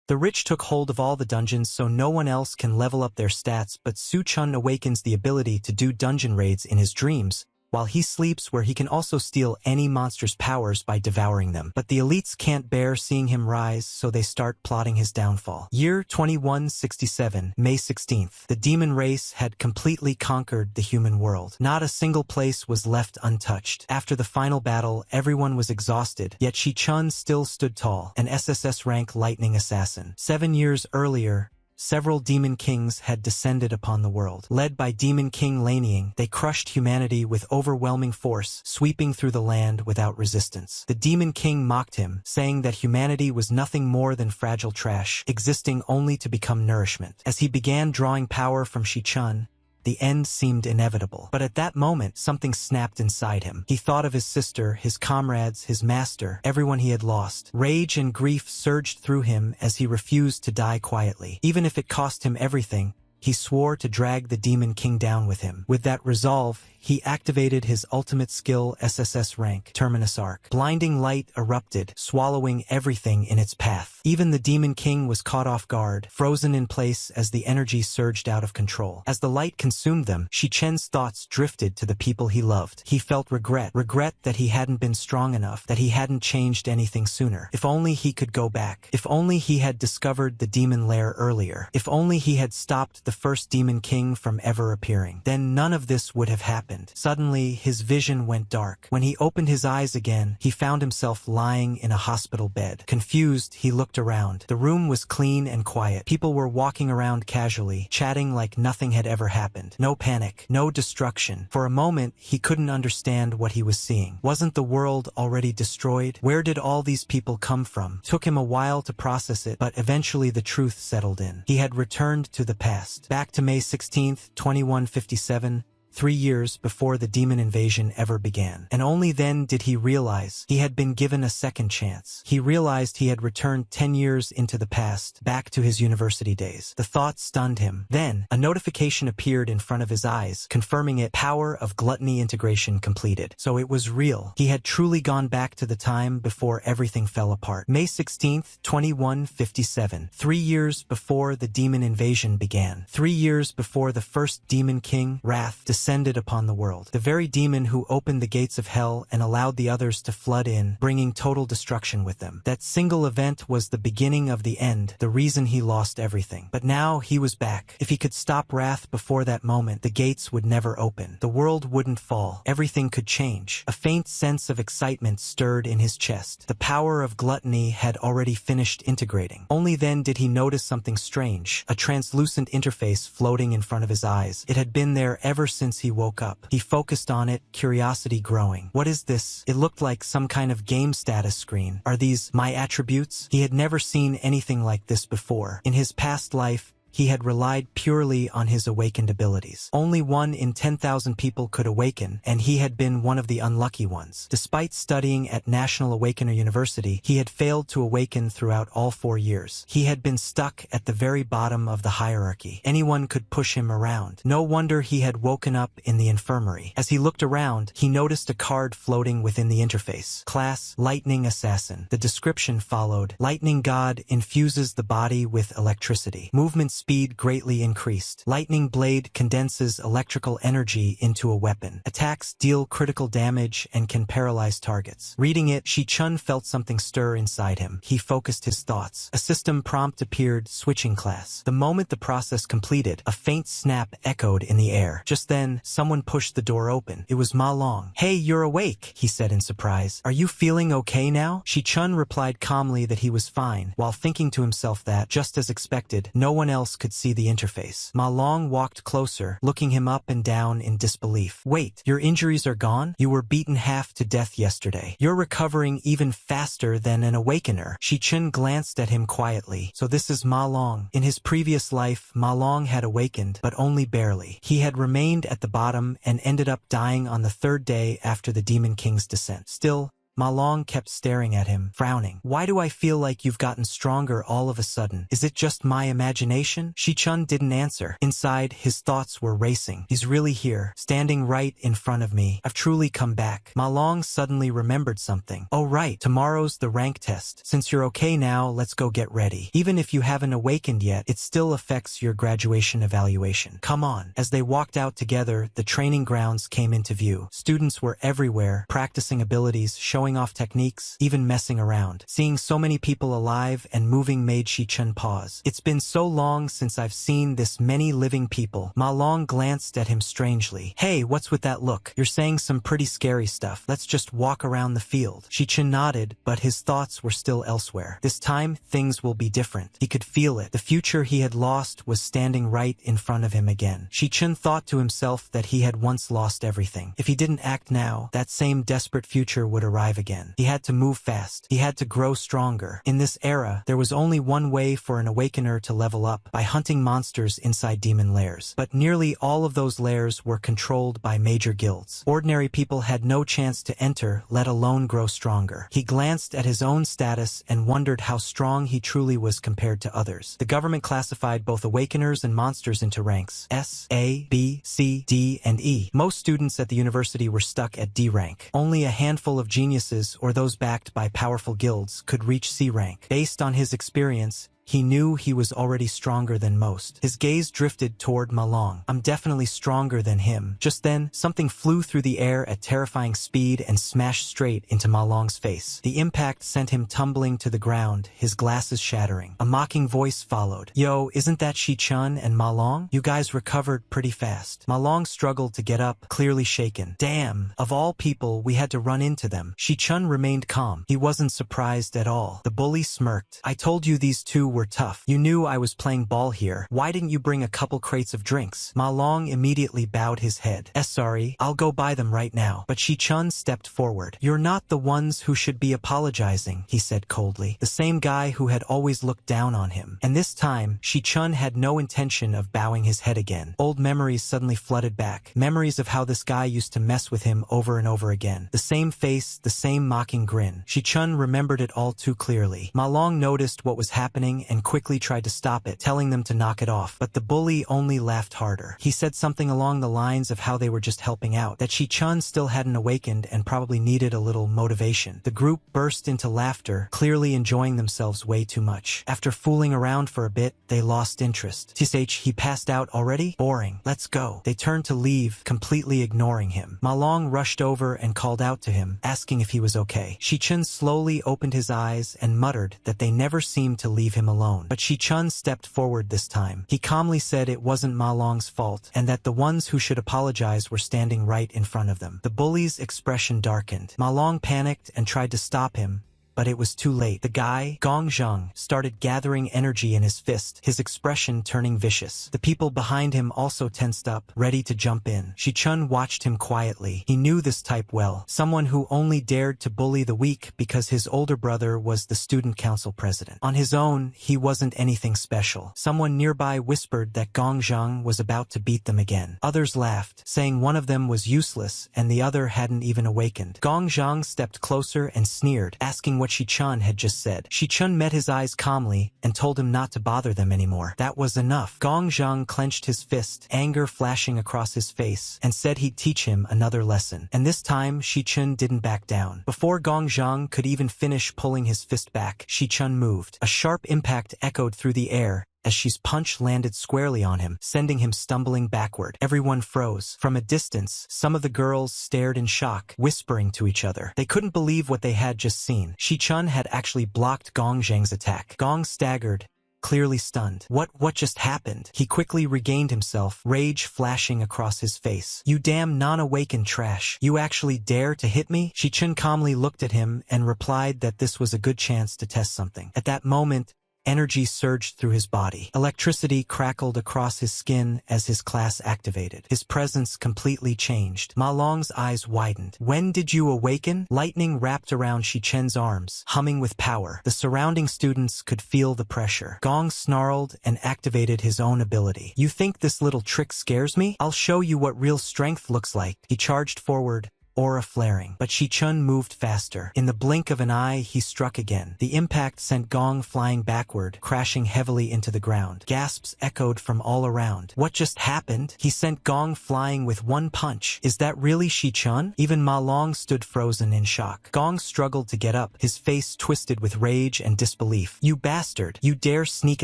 The rich took hold of all the dungeons so no one else can level up their stats, but Su-chun awakens the ability to do dungeon raids in his dreams, while he sleeps, where he can also steal any monster's powers by devouring them. But the elites can't bear seeing him rise, so they start plotting his downfall. Year 2167, May 16th. The demon race had completely conquered the human world. Not a single place was left untouched. After the final battle, everyone was exhausted, yet Shi-chun still stood tall, an SSS rank lightning assassin. 7 years earlier, several demon kings had descended upon the world. Led by Demon King Lanying, they crushed humanity with overwhelming force, sweeping through the land without resistance. The Demon King mocked him, saying that humanity was nothing more than fragile trash, existing only to become nourishment. As he began drawing power from Shi-chun, the end seemed inevitable. But at that moment, something snapped inside him. He thought of his sister, his comrades, his master, everyone he had lost. Rage and grief surged through him as he refused to die quietly. Even if it cost him everything, he swore to drag the Demon King down with him. With that resolve, he activated his ultimate skill, SSS rank, Terminus Arc. Blinding light erupted, swallowing everything in its path. Even the Demon King was caught off guard, frozen in place as the energy surged out of control. As the light consumed them, Shi-chun's thoughts drifted to the people he loved. He felt regret that he hadn't been strong enough, that he hadn't changed anything sooner. If only he could go back. If only he had discovered the demon lair earlier. If only he had stopped the first Demon King from ever appearing. Then none of this would have happened. Suddenly, his vision went dark. When he opened his eyes again, he found himself lying in a hospital bed. Confused, he looked around. The room was clean and quiet. People were walking around casually, chatting like nothing had ever happened. No panic, no destruction. For a moment, he couldn't understand what he was seeing. Wasn't the world already destroyed? Where did all these people come from? Took him a while to process it, but eventually the truth settled in. He had returned to the past. Back to May 16th, 2157, 3 years before the demon invasion ever began. And only then did he realize he had been given a second chance. He realized he had returned 10 years into the past, back to his university days. The thought stunned him. Then, a notification appeared in front of his eyes, confirming it. Power of gluttony integration completed. So it was real. He had truly gone back to the time before everything fell apart. May 16th, 2157. 3 years before the demon invasion began. 3 years before the first Demon King, Wrath, descended upon the world. The very demon who opened the gates of hell and allowed the others to flood in, bringing total destruction with them. That single event was the beginning of the end, the reason he lost everything. But now he was back. If he could stop Wrath before that moment, the gates would never open. The world wouldn't fall. Everything could change. A faint sense of excitement stirred in his chest. The power of gluttony had already finished integrating. Only then did he notice something strange, a translucent interface floating in front of his eyes. It had been there ever since he woke up. He focused on it, curiosity growing. What is this? It looked like some kind of game status screen. Are these my attributes? He had never seen anything like this before. In his past life, he had relied purely on his awakened abilities. Only 1 in 10,000 people could awaken, and he had been one of the unlucky ones. Despite studying at National Awakener University, he had failed to awaken throughout all 4 years. He had been stuck at the very bottom of the hierarchy. Anyone could push him around. No wonder he had woken up in the infirmary. As he looked around, he noticed a card floating within the interface. Class, Lightning Assassin. The description followed. Lightning God infuses the body with electricity. Movement speed greatly increased. Lightning blade condenses electrical energy into a weapon. Attacks deal critical damage and can paralyze targets. Reading it, Shi-chun felt something stir inside him. He focused his thoughts. A system prompt appeared, switching class. The moment the process completed, a faint snap echoed in the air. Just then, someone pushed the door open. It was Ma Long. "Hey, you're awake," he said in surprise. "Are you feeling okay now?" Shi-chun replied calmly that he was fine, while thinking to himself that, just as expected, no one else could see the interface. Ma Long walked closer, looking him up and down in disbelief. "Wait, your injuries are gone? You were beaten half to death yesterday. You're recovering even faster than an awakener." Shi-chun glanced at him quietly. So this is Ma Long. In his previous life, Ma Long had awakened, but only barely. He had remained at the bottom and ended up dying on the 3rd day after the Demon King's descent. Still, Ma Long kept staring at him, frowning. Why do I feel like you've gotten stronger all of a sudden? Is it just my imagination? Shi-chun didn't answer. Inside, his thoughts were racing. He's really here, standing right in front of me. I've truly come back. Ma Long suddenly remembered something. Oh right, tomorrow's the rank test. Since you're okay now, let's go get ready. Even if you haven't awakened yet, it still affects your graduation evaluation. Come on. As they walked out together, the training grounds came into view. Students were everywhere, practicing abilities, showing off techniques, even messing around. Seeing so many people alive and moving made Shi-chun pause. It's been so long since I've seen this many living people. Ma Long glanced at him strangely. Hey, what's with that look? You're saying some pretty scary stuff. Let's just walk around the field. Shi-chun nodded, but his thoughts were still elsewhere. This time, things will be different. He could feel it. The future he had lost was standing right in front of him again. Shi-chun thought to himself that he had once lost everything. If he didn't act now, that same desperate future would arrive again. He had to move fast. He had to grow stronger. In this era, there was only one way for an awakener to level up, by hunting monsters inside demon lairs. But nearly all of those lairs were controlled by major guilds. Ordinary people had no chance to enter, let alone grow stronger. He glanced at his own status and wondered how strong he truly was compared to others. The government classified both awakeners and monsters into ranks S, A, B, C, D, and E. Most students at the university were stuck at D rank. Only a handful of geniuses, or those backed by powerful guilds, could reach C rank. Based on his experience, he knew he was already stronger than most. His gaze drifted toward Ma Long. I'm definitely stronger than him. Just then, something flew through the air at terrifying speed and smashed straight into Ma Long's face. The impact sent him tumbling to the ground, his glasses shattering. A mocking voice followed. Yo, isn't that Shi-chun and Ma Long? You guys recovered pretty fast. Ma Long struggled to get up, clearly shaken. Damn, of all people, we had to run into them. Shi-chun remained calm. He wasn't surprised at all. The bully smirked. I told you these two were tough. You knew I was playing ball here. Why didn't you bring a couple crates of drinks? Ma Long immediately bowed his head. Sorry, I'll go buy them right now. But Shi-chun stepped forward. You're not the ones who should be apologizing, he said coldly. The same guy who had always looked down on him. And this time, Shi-chun had no intention of bowing his head again. Old memories suddenly flooded back. Memories of how this guy used to mess with him over and over again. The same face, the same mocking grin. Shi-chun remembered it all too clearly. Ma Long noticed what was happening and quickly tried to stop it, telling them to knock it off. But the bully only laughed harder. He said something along the lines of how they were just helping out, that Shi-chun still hadn't awakened and probably needed a little motivation. The group burst into laughter, clearly enjoying themselves way too much. After fooling around for a bit, they lost interest. Tsh, he passed out already? Boring. Let's go. They turned to leave, completely ignoring him. Ma Long rushed over and called out to him, asking if he was okay. Shi-chun slowly opened his eyes and muttered that they never seemed to leave him alone. But Shi-chun stepped forward this time. He calmly said it wasn't Ma Long's fault, and that the ones who should apologize were standing right in front of them. The bully's expression darkened. Ma Long panicked and tried to stop him, but it was too late. The guy, Gong Zheng, started gathering energy in his fist, his expression turning vicious. The people behind him also tensed up, ready to jump in. Shi-chun watched him quietly. He knew this type well, someone who only dared to bully the weak because his older brother was the student council president. On his own, he wasn't anything special. Someone nearby whispered that Gong Zheng was about to beat them again. Others laughed, saying one of them was useless and the other hadn't even awakened. Gong Zheng stepped closer and sneered, asking what Shi-chun had just said. Shi-chun met his eyes calmly and told him not to bother them anymore. That was enough. Gong Zheng clenched his fist, anger flashing across his face, and said he'd teach him another lesson. And this time, Shi-chun didn't back down. Before Gong Zheng could even finish pulling his fist back, Shi-chun moved. A sharp impact echoed through the air as she's punch landed squarely on him, sending him stumbling backward. Everyone froze. From a distance, some of the girls stared in shock, whispering to each other. They couldn't believe what they had just seen. Shi-chun had actually blocked Gong Zheng's attack. Gong staggered, clearly stunned. What just happened? He quickly regained himself, rage flashing across his face. You damn non-awakened trash. You actually dare to hit me? Shi-chun calmly looked at him and replied that this was a good chance to test something. At that moment, energy surged through his body. Electricity crackled across his skin as his class activated. His presence completely changed. Ma Long's eyes widened. When did you awaken? Lightning wrapped around Shi-chun's arms, humming with power. The surrounding students could feel the pressure. Gong snarled and activated his own ability. You think this little trick scares me? I'll show you what real strength looks like. He charged forward, aura flaring. But Shi-chun moved faster. In the blink of an eye, he struck again. The impact sent Gong flying backward, crashing heavily into the ground. Gasps echoed from all around. What just happened? He sent Gong flying with one punch. Is that really Shi-chun? Even Ma Long stood frozen in shock. Gong struggled to get up, his face twisted with rage and disbelief. You bastard! You dare sneak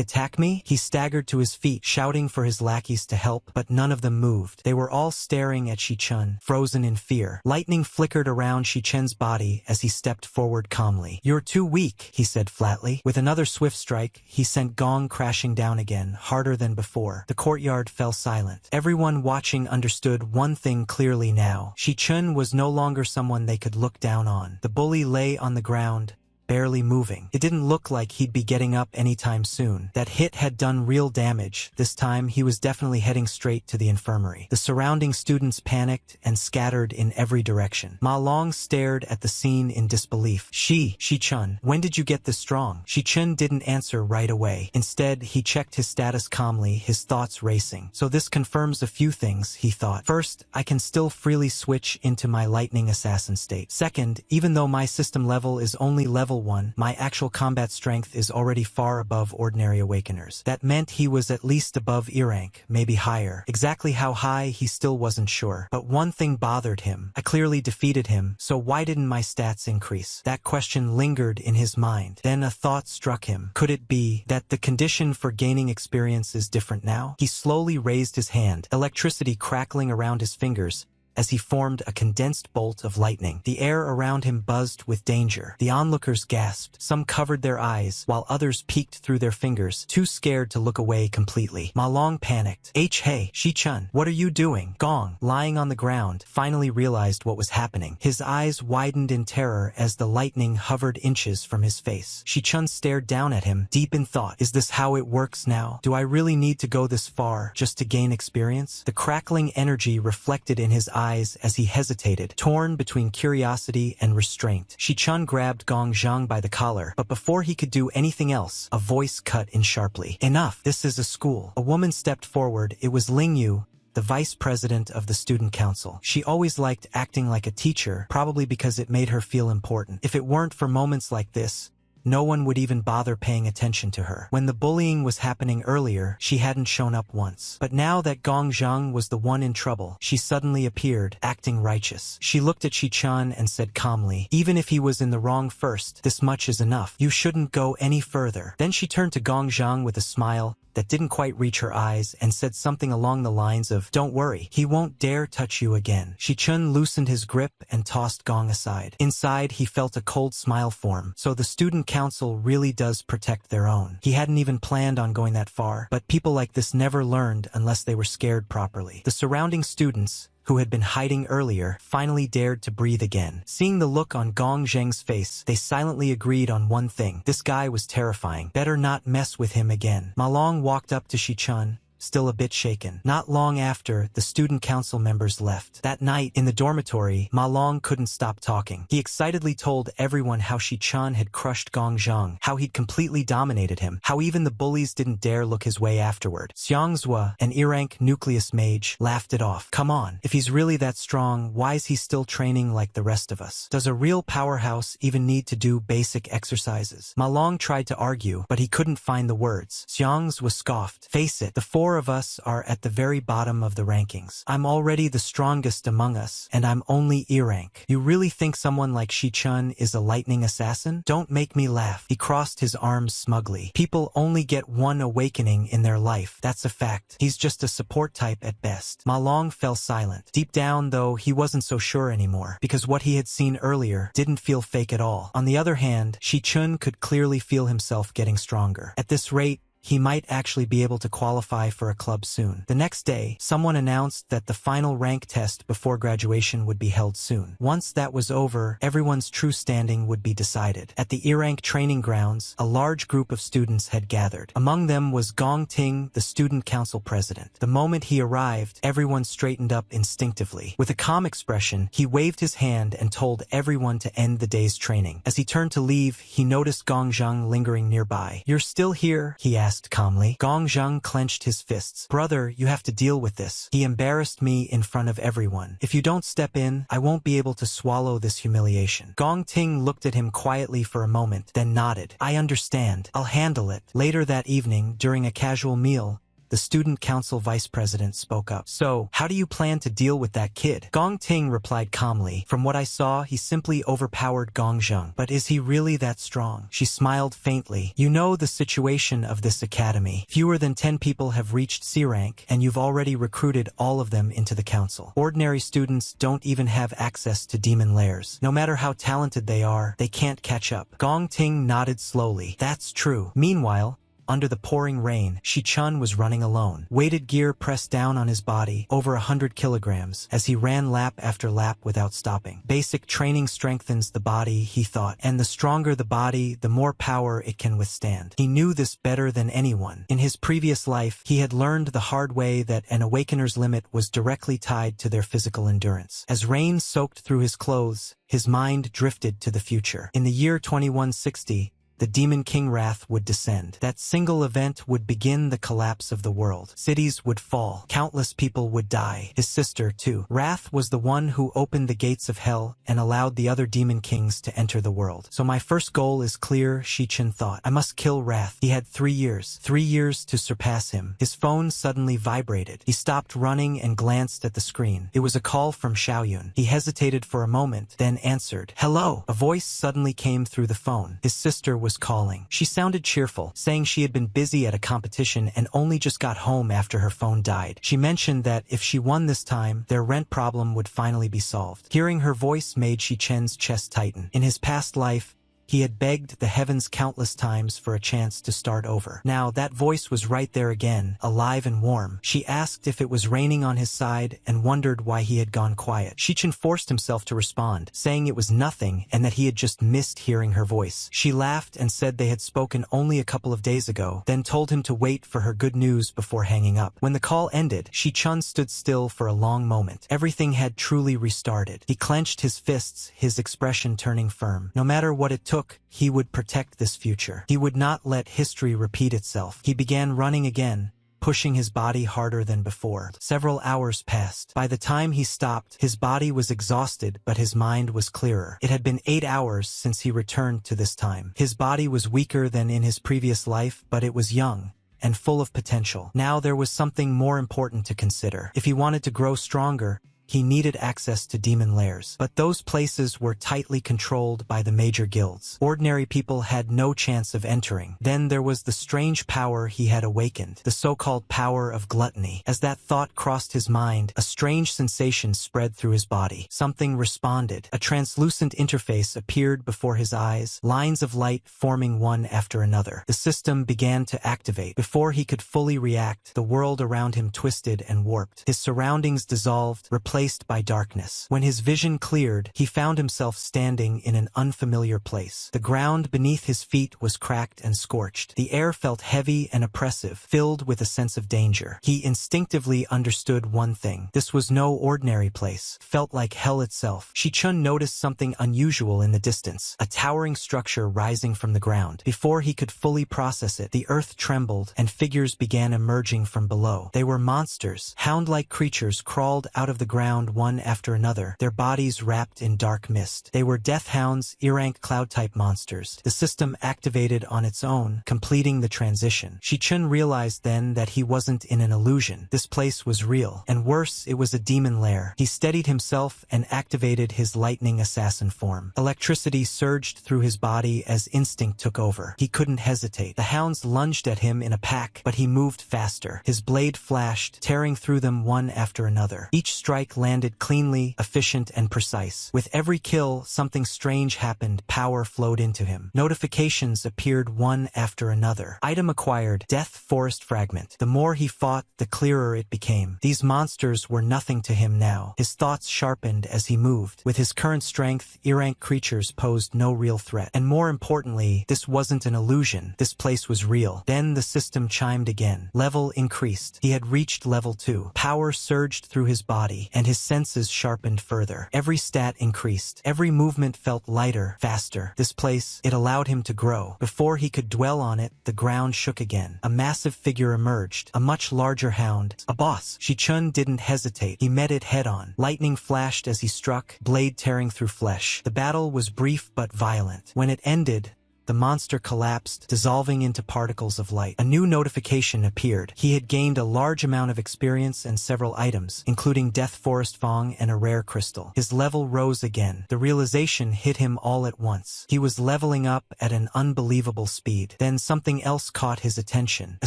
attack me? He staggered to his feet, shouting for his lackeys to help, but none of them moved. They were all staring at Shi-chun, frozen in fear. Lightning flickered around Shi-chun's body as he stepped forward calmly. You're too weak, he said flatly. With another swift strike, he sent Gong crashing down again, harder than before. The courtyard fell silent. Everyone watching understood one thing clearly now. Shi-chun was no longer someone they could look down on. The bully lay on the ground, barely moving. It didn't look like he'd be getting up anytime soon. That hit had done real damage. This time, he was definitely heading straight to the infirmary. The surrounding students panicked and scattered in every direction. Ma Long stared at the scene in disbelief. Shi-chun, when did you get this strong? Shi-chun didn't answer right away. Instead, he checked his status calmly, his thoughts racing. So this confirms a few things, he thought. First, I can still freely switch into my lightning assassin state. Second, even though my system level is only level 1, my actual combat strength is already far above ordinary awakeners. That meant he was at least above E rank, maybe higher. Exactly how high he still wasn't sure. But one thing bothered him. I clearly defeated him, so why didn't my stats increase? That question lingered in his mind. Then a thought struck him. Could it be that the condition for gaining experience is different now? He slowly raised his hand, electricity crackling around his fingers, as he formed a condensed bolt of lightning. The air around him buzzed with danger. The onlookers gasped. Some covered their eyes, while others peeked through their fingers, too scared to look away completely. Ma Long panicked. Hey, Shi-chun, what are you doing? Gong, lying on the ground, finally realized what was happening. His eyes widened in terror as the lightning hovered inches from his face. Shi-chun stared down at him, deep in thought. Is this how it works now? Do I really need to go this far just to gain experience? The crackling energy reflected in his eyes as he hesitated, torn between curiosity and restraint. Shi-chun grabbed Gong Zhang by the collar, but before he could do anything else, a voice cut in sharply. Enough, this is a school. A woman stepped forward. It was Ling Yu, the vice president of the student council. She always liked acting like a teacher, probably because it made her feel important. If it weren't for moments like this, no one would even bother paying attention to her. When the bullying was happening earlier, she hadn't shown up once. But now that Gong Zhang was the one in trouble, she suddenly appeared, acting righteous. She looked at Shi-chun and said calmly, even if he was in the wrong first, this much is enough. You shouldn't go any further. Then she turned to Gong Zhang with a smile that didn't quite reach her eyes and said something along the lines of, don't worry, he won't dare touch you again. Shi-chun loosened his grip and tossed Gong aside. Inside, he felt a cold smile form. So the student council really does protect their own. He hadn't even planned on going that far, but people like this never learned unless they were scared properly. The surrounding students, who had been hiding earlier, finally dared to breathe again. Seeing the look on Gong Zheng's face, they silently agreed on one thing. This guy was terrifying. Better not mess with him again. Ma Long walked up to Shi-chun, still a bit shaken. Not long after, the student council members left. That night, in the dormitory, Ma Long couldn't stop talking. He excitedly told everyone how Shi-chun had crushed Gong Zhang, how he'd completely dominated him, how even the bullies didn't dare look his way afterward. Xiangzhua, an E-rank nucleus mage, laughed it off. Come on, if he's really that strong, why is he still training like the rest of us? Does a real powerhouse even need to do basic exercises? Ma Long tried to argue, but he couldn't find the words. Xiangzhua scoffed. Face it, the four of us are at the very bottom of the rankings. I'm already the strongest among us, and I'm only E rank. You really think someone like Shi-chun is a lightning assassin? Don't make me laugh. He crossed his arms smugly. People only get one awakening in their life. That's a fact. He's just a support type at best. Ma Long fell silent. Deep down, though, he wasn't so sure anymore, because what he had seen earlier didn't feel fake at all. On the other hand, Shi-chun could clearly feel himself getting stronger. At this rate, he might actually be able to qualify for a club soon. The next day, someone announced that the final rank test before graduation would be held soon. Once that was over, everyone's true standing would be decided. At the E-rank training grounds, a large group of students had gathered. Among them was Gong Ting, the student council president. The moment he arrived, everyone straightened up instinctively. With a calm expression, he waved his hand and told everyone to end the day's training. As he turned to leave, he noticed Gong Zhang lingering nearby. You're still here? He asked asked calmly. Gong Zheng clenched his fists. Brother, you have to deal with this. He embarrassed me in front of everyone. If you don't step in, I won't be able to swallow this humiliation. Gong Ting looked at him quietly for a moment, then nodded. I understand. I'll handle it. Later that evening, during a casual meal, the student council vice president spoke up. So, how do you plan to deal with that kid? Gong Ting replied calmly. From what I saw, he simply overpowered Gong Zheng. But is he really that strong? She smiled faintly. You know the situation of this academy. Fewer than 10 people have reached C rank, and you've already recruited all of them into the council. Ordinary students don't even have access to demon lairs. No matter how talented they are, they can't catch up. Gong Ting nodded slowly. That's true. Meanwhile, under the pouring rain, Shi-chun was running alone. Weighted gear pressed down on his body, over 100 kilograms, as he ran lap after lap without stopping. Basic training strengthens the body, he thought, and the stronger the body, the more power it can withstand. He knew this better than anyone. In his previous life, he had learned the hard way that an awakener's limit was directly tied to their physical endurance. As rain soaked through his clothes, his mind drifted to the future. In the year 2160, the Demon King Wrath would descend. That single event would begin the collapse of the world. Cities would fall. Countless people would die. His sister, too. Wrath was the one who opened the gates of hell and allowed the other demon kings to enter the world. So my first goal is clear, Shi-chun thought. I must kill Wrath. He had 3 years. 3 years to surpass him. His phone suddenly vibrated. He stopped running and glanced at the screen. It was a call from Xiaoyun. He hesitated for a moment, then answered. Hello. A voice suddenly came through the phone. His sister was calling. She sounded cheerful, saying she had been busy at a competition and only just got home after her phone died. She mentioned that if she won this time, their rent problem would finally be solved. Hearing her voice made Shi-chen's chest tighten. In his past life, he had begged the heavens countless times for a chance to start over. Now that voice was right there again, alive and warm. She asked if it was raining on his side and wondered why he had gone quiet. Shi-chen forced himself to respond, saying it was nothing and that he had just missed hearing her voice. She laughed and said they had spoken only a couple of days ago, then told him to wait for her good news before hanging up. When the call ended, Shi-chun stood still for a long moment. Everything had truly restarted. He clenched his fists, his expression turning firm. No matter what it took, he would protect this future. He would not let history repeat itself. He began running again, pushing his body harder than before. Several hours passed. By the time he stopped, his body was exhausted, but his mind was clearer. It had been 8 hours since he returned to this time. His body was weaker than in his previous life, but it was young and full of potential. Now there was something more important to consider. If he wanted to grow stronger, he needed access to demon lairs. But those places were tightly controlled by the major guilds. Ordinary people had no chance of entering. Then there was the strange power he had awakened, the so-called power of gluttony. As that thought crossed his mind, a strange sensation spread through his body. Something responded. A translucent interface appeared before his eyes, lines of light forming one after another. The system began to activate. Before he could fully react, the world around him twisted and warped. His surroundings dissolved, replaced by darkness. When his vision cleared, he found himself standing in an unfamiliar place. The ground beneath his feet was cracked and scorched. The air felt heavy and oppressive, filled with a sense of danger. He instinctively understood one thing. This was no ordinary place. It felt like hell itself. Shi-chun noticed something unusual in the distance, a towering structure rising from the ground. Before he could fully process it, the earth trembled and figures began emerging from below. They were monsters. Hound-like creatures crawled out of the ground one after another, their bodies wrapped in dark mist. They were death hounds, E-rank cloud-type monsters. The system activated on its own, completing the transition. Shi-chun realized then that he wasn't in an illusion. This place was real, and worse, it was a demon lair. He steadied himself and activated his lightning assassin form. Electricity surged through his body as instinct took over. He couldn't hesitate. The hounds lunged at him in a pack, but he moved faster. His blade flashed, tearing through them one after another. Each strike landed cleanly, efficient, and precise. With every kill, something strange happened. Power flowed into him. Notifications appeared one after another. Item acquired, Death Forest Fragment. The more he fought, the clearer it became. These monsters were nothing to him now. His thoughts sharpened as he moved. With his current strength, E-rank creatures posed no real threat. And more importantly, this wasn't an illusion. This place was real. Then the system chimed again. Level increased. He had reached level 2. Power surged through his body, and and his senses sharpened further. Every stat increased. Every movement felt lighter, faster. This place, it allowed him to grow. Before he could dwell on it, the ground shook again. A massive figure emerged, a much larger hound, a boss. Shi-chun didn't hesitate. He met it head-on. Lightning flashed as he struck, blade tearing through flesh. The battle was brief but violent. When it ended, the monster collapsed, dissolving into particles of light. A new notification appeared. He had gained a large amount of experience and several items, including Death Forest Fong and a rare crystal. His level rose again. The realization hit him all at once. He was leveling up at an unbelievable speed. Then something else caught his attention. A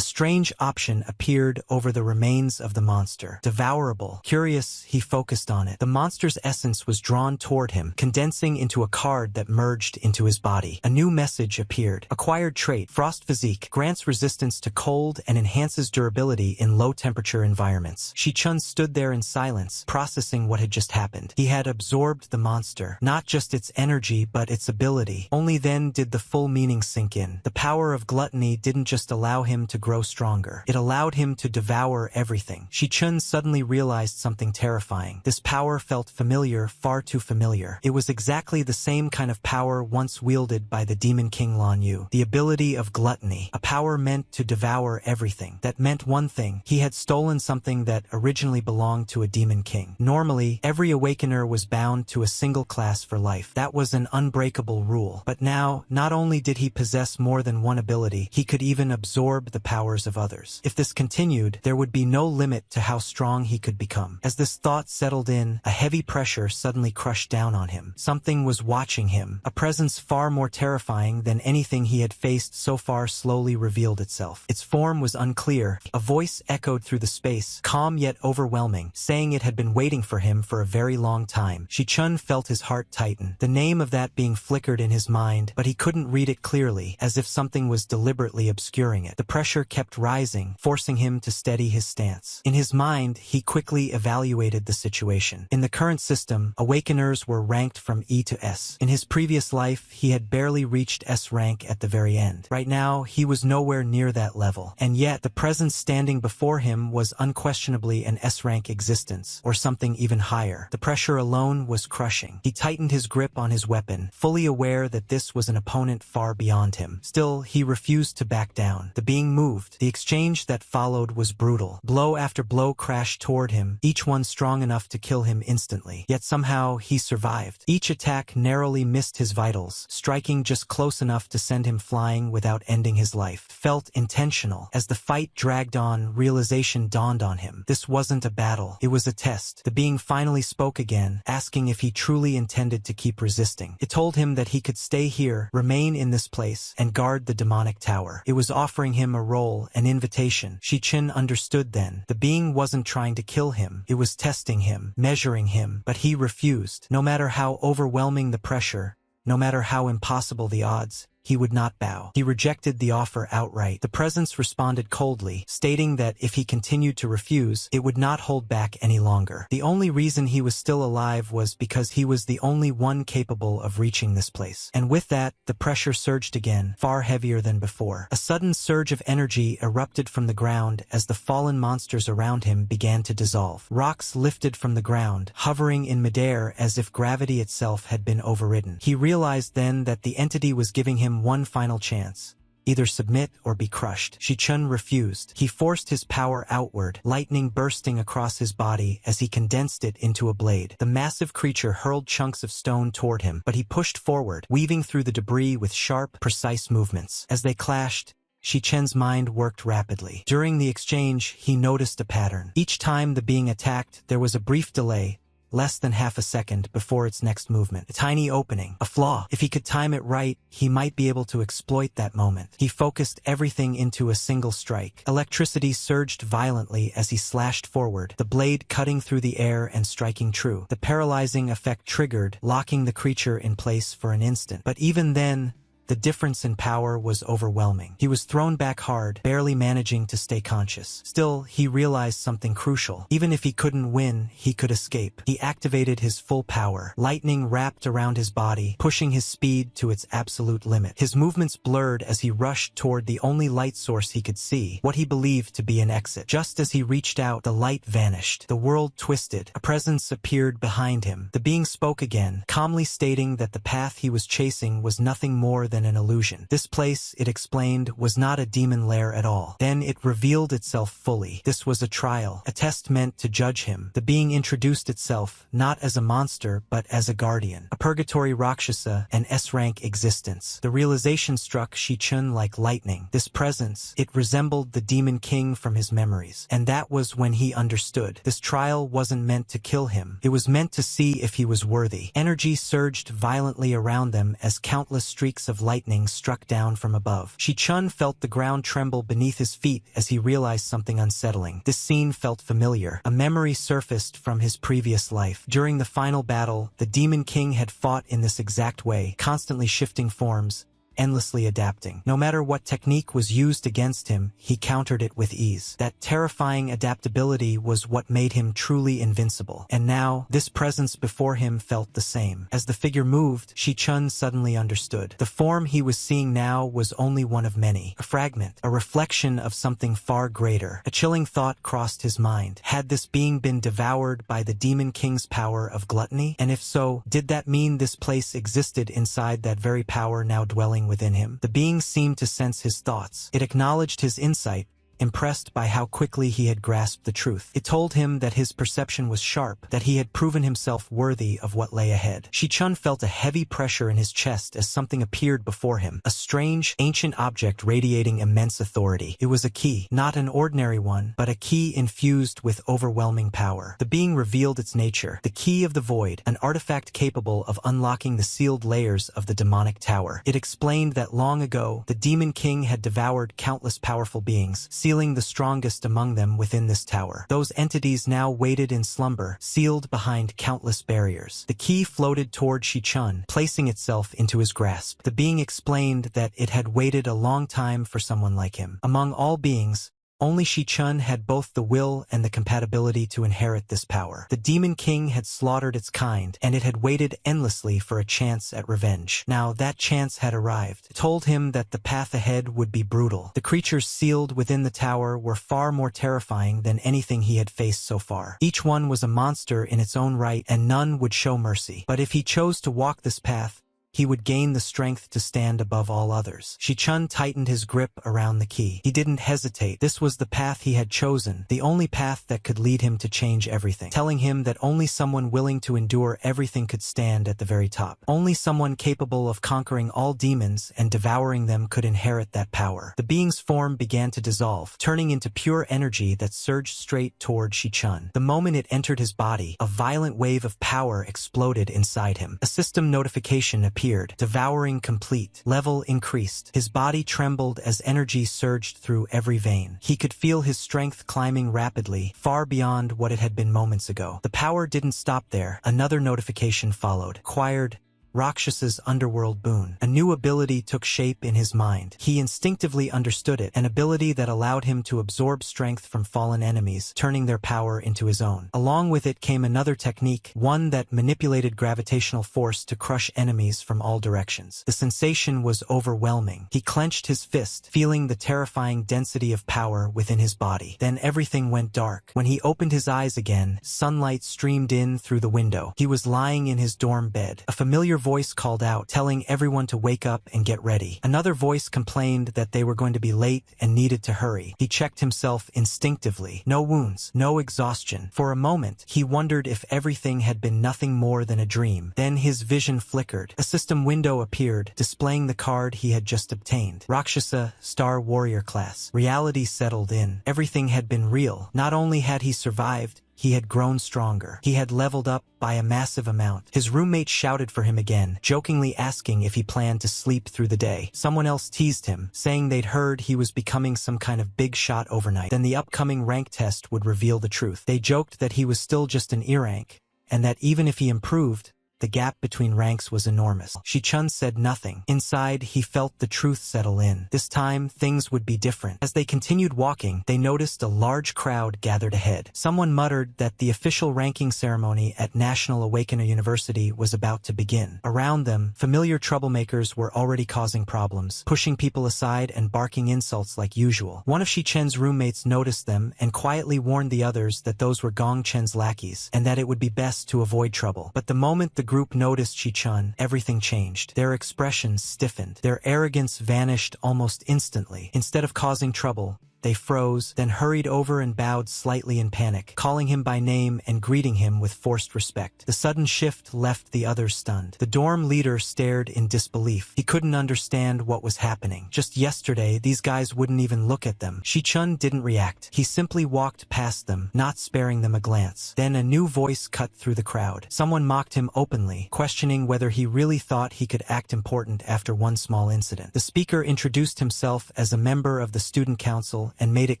strange option appeared over the remains of the monster. Devourable. Curious, he focused on it. The monster's essence was drawn toward him, condensing into a card that merged into his body. A new message appeared. Acquired trait, Frost Physique, grants resistance to cold and enhances durability in low-temperature environments. Shi-chun stood there in silence, processing what had just happened. He had absorbed the monster, not just its energy but its ability. Only then did the full meaning sink in. The power of gluttony didn't just allow him to grow stronger. It allowed him to devour everything. Shi-chun suddenly realized something terrifying. This power felt familiar, far too familiar. It was exactly the same kind of power once wielded by the Demon King Lan Yu. The ability of gluttony, a power meant to devour everything. That meant one thing: he had stolen something that originally belonged to a demon king. Normally, every awakener was bound to a single class for life. That was an unbreakable rule. But now, not only did he possess more than one ability, he could even absorb the powers of others. If this continued, there would be no limit to how strong he could become. As this thought settled in, a heavy pressure suddenly crushed down on him. Something was watching him. A presence far more terrifying than anything he had faced so far slowly revealed itself. Its form was unclear. A voice echoed through the space, calm yet overwhelming, saying it had been waiting for him for a very long time. Shi-chun felt his heart tighten. The name of that being flickered in his mind, but he couldn't read it clearly, as if something was deliberately obscuring it. The pressure kept rising, forcing him to steady his stance. In his mind, he quickly evaluated the situation. In the current system, awakeners were ranked from E to S. In his previous life, he had barely reached S rank at the very end. Right now, he was nowhere near that level, and yet the presence standing before him was unquestionably an S-rank existence, or something even higher. The pressure alone was crushing. He tightened his grip on his weapon, fully aware that this was an opponent far beyond him. Still, he refused to back down. The being moved. The exchange that followed was brutal. Blow after blow crashed toward him, each one strong enough to kill him instantly. Yet somehow, he survived. Each attack narrowly missed his vitals, striking just close enough to send him flying without ending his life. Felt intentional. As the fight dragged on, realization dawned on him. This wasn't a battle. It was a test. The being finally spoke again, asking if he truly intended to keep resisting. It told him that he could stay here, remain in this place, and guard the demonic tower. It was offering him a role, an invitation. Shi-chun understood then. The being wasn't trying to kill him. It was testing him, measuring him, but he refused. No matter how overwhelming the pressure, no matter how impossible the odds, he would not bow. He rejected the offer outright. The presence responded coldly, stating that if he continued to refuse, it would not hold back any longer. The only reason he was still alive was because he was the only one capable of reaching this place. And with that, the pressure surged again, far heavier than before. A sudden surge of energy erupted from the ground as the fallen monsters around him began to dissolve. Rocks lifted from the ground, hovering in midair as if gravity itself had been overridden. He realized then that the entity was giving him one final chance. Either submit or be crushed. Shi-chun refused. He forced his power outward, lightning bursting across his body as he condensed it into a blade. The massive creature hurled chunks of stone toward him, but he pushed forward, weaving through the debris with sharp, precise movements. As they clashed, Shi-chun's mind worked rapidly. During the exchange, he noticed a pattern. Each time the being attacked, there was a brief delay, less than half a second before its next movement. A tiny opening, a flaw. If he could time it right, he might be able to exploit that moment. He focused everything into a single strike. Electricity surged violently as he slashed forward, the blade cutting through the air and striking true. The paralyzing effect triggered, locking the creature in place for an instant. But even then, the difference in power was overwhelming. He was thrown back hard, barely managing to stay conscious. Still, he realized something crucial. Even if he couldn't win, he could escape. He activated his full power. Lightning wrapped around his body, pushing his speed to its absolute limit. His movements blurred as he rushed toward the only light source he could see, what he believed to be an exit. Just as he reached out, the light vanished. The world twisted. A presence appeared behind him. The being spoke again, calmly stating that the path he was chasing was nothing more than an illusion. This place, it explained, was not a demon lair at all. Then it revealed itself fully. This was a trial, a test meant to judge him. The being introduced itself, not as a monster, but as a guardian. A purgatory Rakshasa, an S-rank existence. The realization struck Shi-chun like lightning. This presence, it resembled the demon king from his memories. And that was when he understood. This trial wasn't meant to kill him. It was meant to see if he was worthy. Energy surged violently around them as countless streaks of lightning struck down from above. Shi-chun felt the ground tremble beneath his feet as he realized something unsettling. This scene felt familiar. A memory surfaced from his previous life. During the final battle, the Demon King had fought in this exact way, constantly shifting forms, endlessly adapting. No matter what technique was used against him, he countered it with ease. That terrifying adaptability was what made him truly invincible. And now, this presence before him felt the same. As the figure moved, Shi-chun suddenly understood. The form he was seeing now was only one of many. A fragment, a reflection of something far greater. A chilling thought crossed his mind. Had this being been devoured by the Demon King's power of gluttony? And if so, did that mean this place existed inside that very power now dwelling within him? The being seemed to sense his thoughts. It acknowledged his insight, impressed by how quickly he had grasped the truth. It told him that his perception was sharp, that he had proven himself worthy of what lay ahead. Shi-chun felt a heavy pressure in his chest as something appeared before him, a strange, ancient object radiating immense authority. It was a key, not an ordinary one, but a key infused with overwhelming power. The being revealed its nature, the key of the void, an artifact capable of unlocking the sealed layers of the demonic tower. It explained that long ago, the Demon King had devoured countless powerful beings, sealing the strongest among them within this tower. Those entities now waited in slumber, sealed behind countless barriers. The key floated toward Shi-chun, placing itself into his grasp. The being explained that it had waited a long time for someone like him. Among all beings, only Shi-chun had both the will and the compatibility to inherit this power. The Demon King had slaughtered its kind, and it had waited endlessly for a chance at revenge. Now that chance had arrived. It told him that the path ahead would be brutal. The creatures sealed within the tower were far more terrifying than anything he had faced so far. Each one was a monster in its own right, and none would show mercy. But if he chose to walk this path, he would gain the strength to stand above all others. Shi-chun tightened his grip around the key. He didn't hesitate. This was the path he had chosen, the only path that could lead him to change everything, telling him that only someone willing to endure everything could stand at the very top. Only someone capable of conquering all demons and devouring them could inherit that power. The being's form began to dissolve, turning into pure energy that surged straight toward Shi-chun. The moment it entered his body, a violent wave of power exploded inside him. A system notification appeared. Devouring complete. Level increased. His body trembled as energy surged through every vein. He could feel his strength climbing rapidly, far beyond what it had been moments ago. The power didn't stop there. Another notification followed. Acquired Rakshas's underworld boon. A new ability took shape in his mind. He instinctively understood it, an ability that allowed him to absorb strength from fallen enemies, turning their power into his own. Along with it came another technique, one that manipulated gravitational force to crush enemies from all directions. The sensation was overwhelming. He clenched his fist, feeling the terrifying density of power within his body. Then everything went dark. When he opened his eyes again, sunlight streamed in through the window. He was lying in his dorm bed. A familiar voice called out, telling everyone to wake up and get ready. Another voice complained that they were going to be late and needed to hurry. He checked himself instinctively. No wounds, no exhaustion. For a moment, he wondered if everything had been nothing more than a dream. Then his vision flickered. A system window appeared, displaying the card he had just obtained. Rakshasa, Star Warrior class. Reality settled in. Everything had been real. Not only had he survived, he had grown stronger. He had leveled up by a massive amount. His roommate shouted for him again, jokingly asking if he planned to sleep through the day. Someone else teased him, saying they'd heard he was becoming some kind of big shot overnight. Then the upcoming rank test would reveal the truth. They joked that he was still just an E rank, and that even if he improved, the gap between ranks was enormous. Shi-chun said nothing. Inside, he felt the truth settle in. This time, things would be different. As they continued walking, they noticed a large crowd gathered ahead. Someone muttered that the official ranking ceremony at National Awakener University was about to begin. Around them, familiar troublemakers were already causing problems, pushing people aside and barking insults like usual. One of Shi-chen's roommates noticed them and quietly warned the others that those were Gong Chen's lackeys, and that it would be best to avoid trouble. But the moment the group noticed Shi-chun, everything changed. Their expressions stiffened. Their arrogance vanished almost instantly. Instead of causing trouble, they froze, then hurried over and bowed slightly in panic, calling him by name and greeting him with forced respect. The sudden shift left the others stunned. The dorm leader stared in disbelief. He couldn't understand what was happening. Just yesterday, these guys wouldn't even look at them. Shi-chun didn't react. He simply walked past them, not sparing them a glance. Then a new voice cut through the crowd. Someone mocked him openly, questioning whether he really thought he could act important after one small incident. The speaker introduced himself as a member of the student council and made it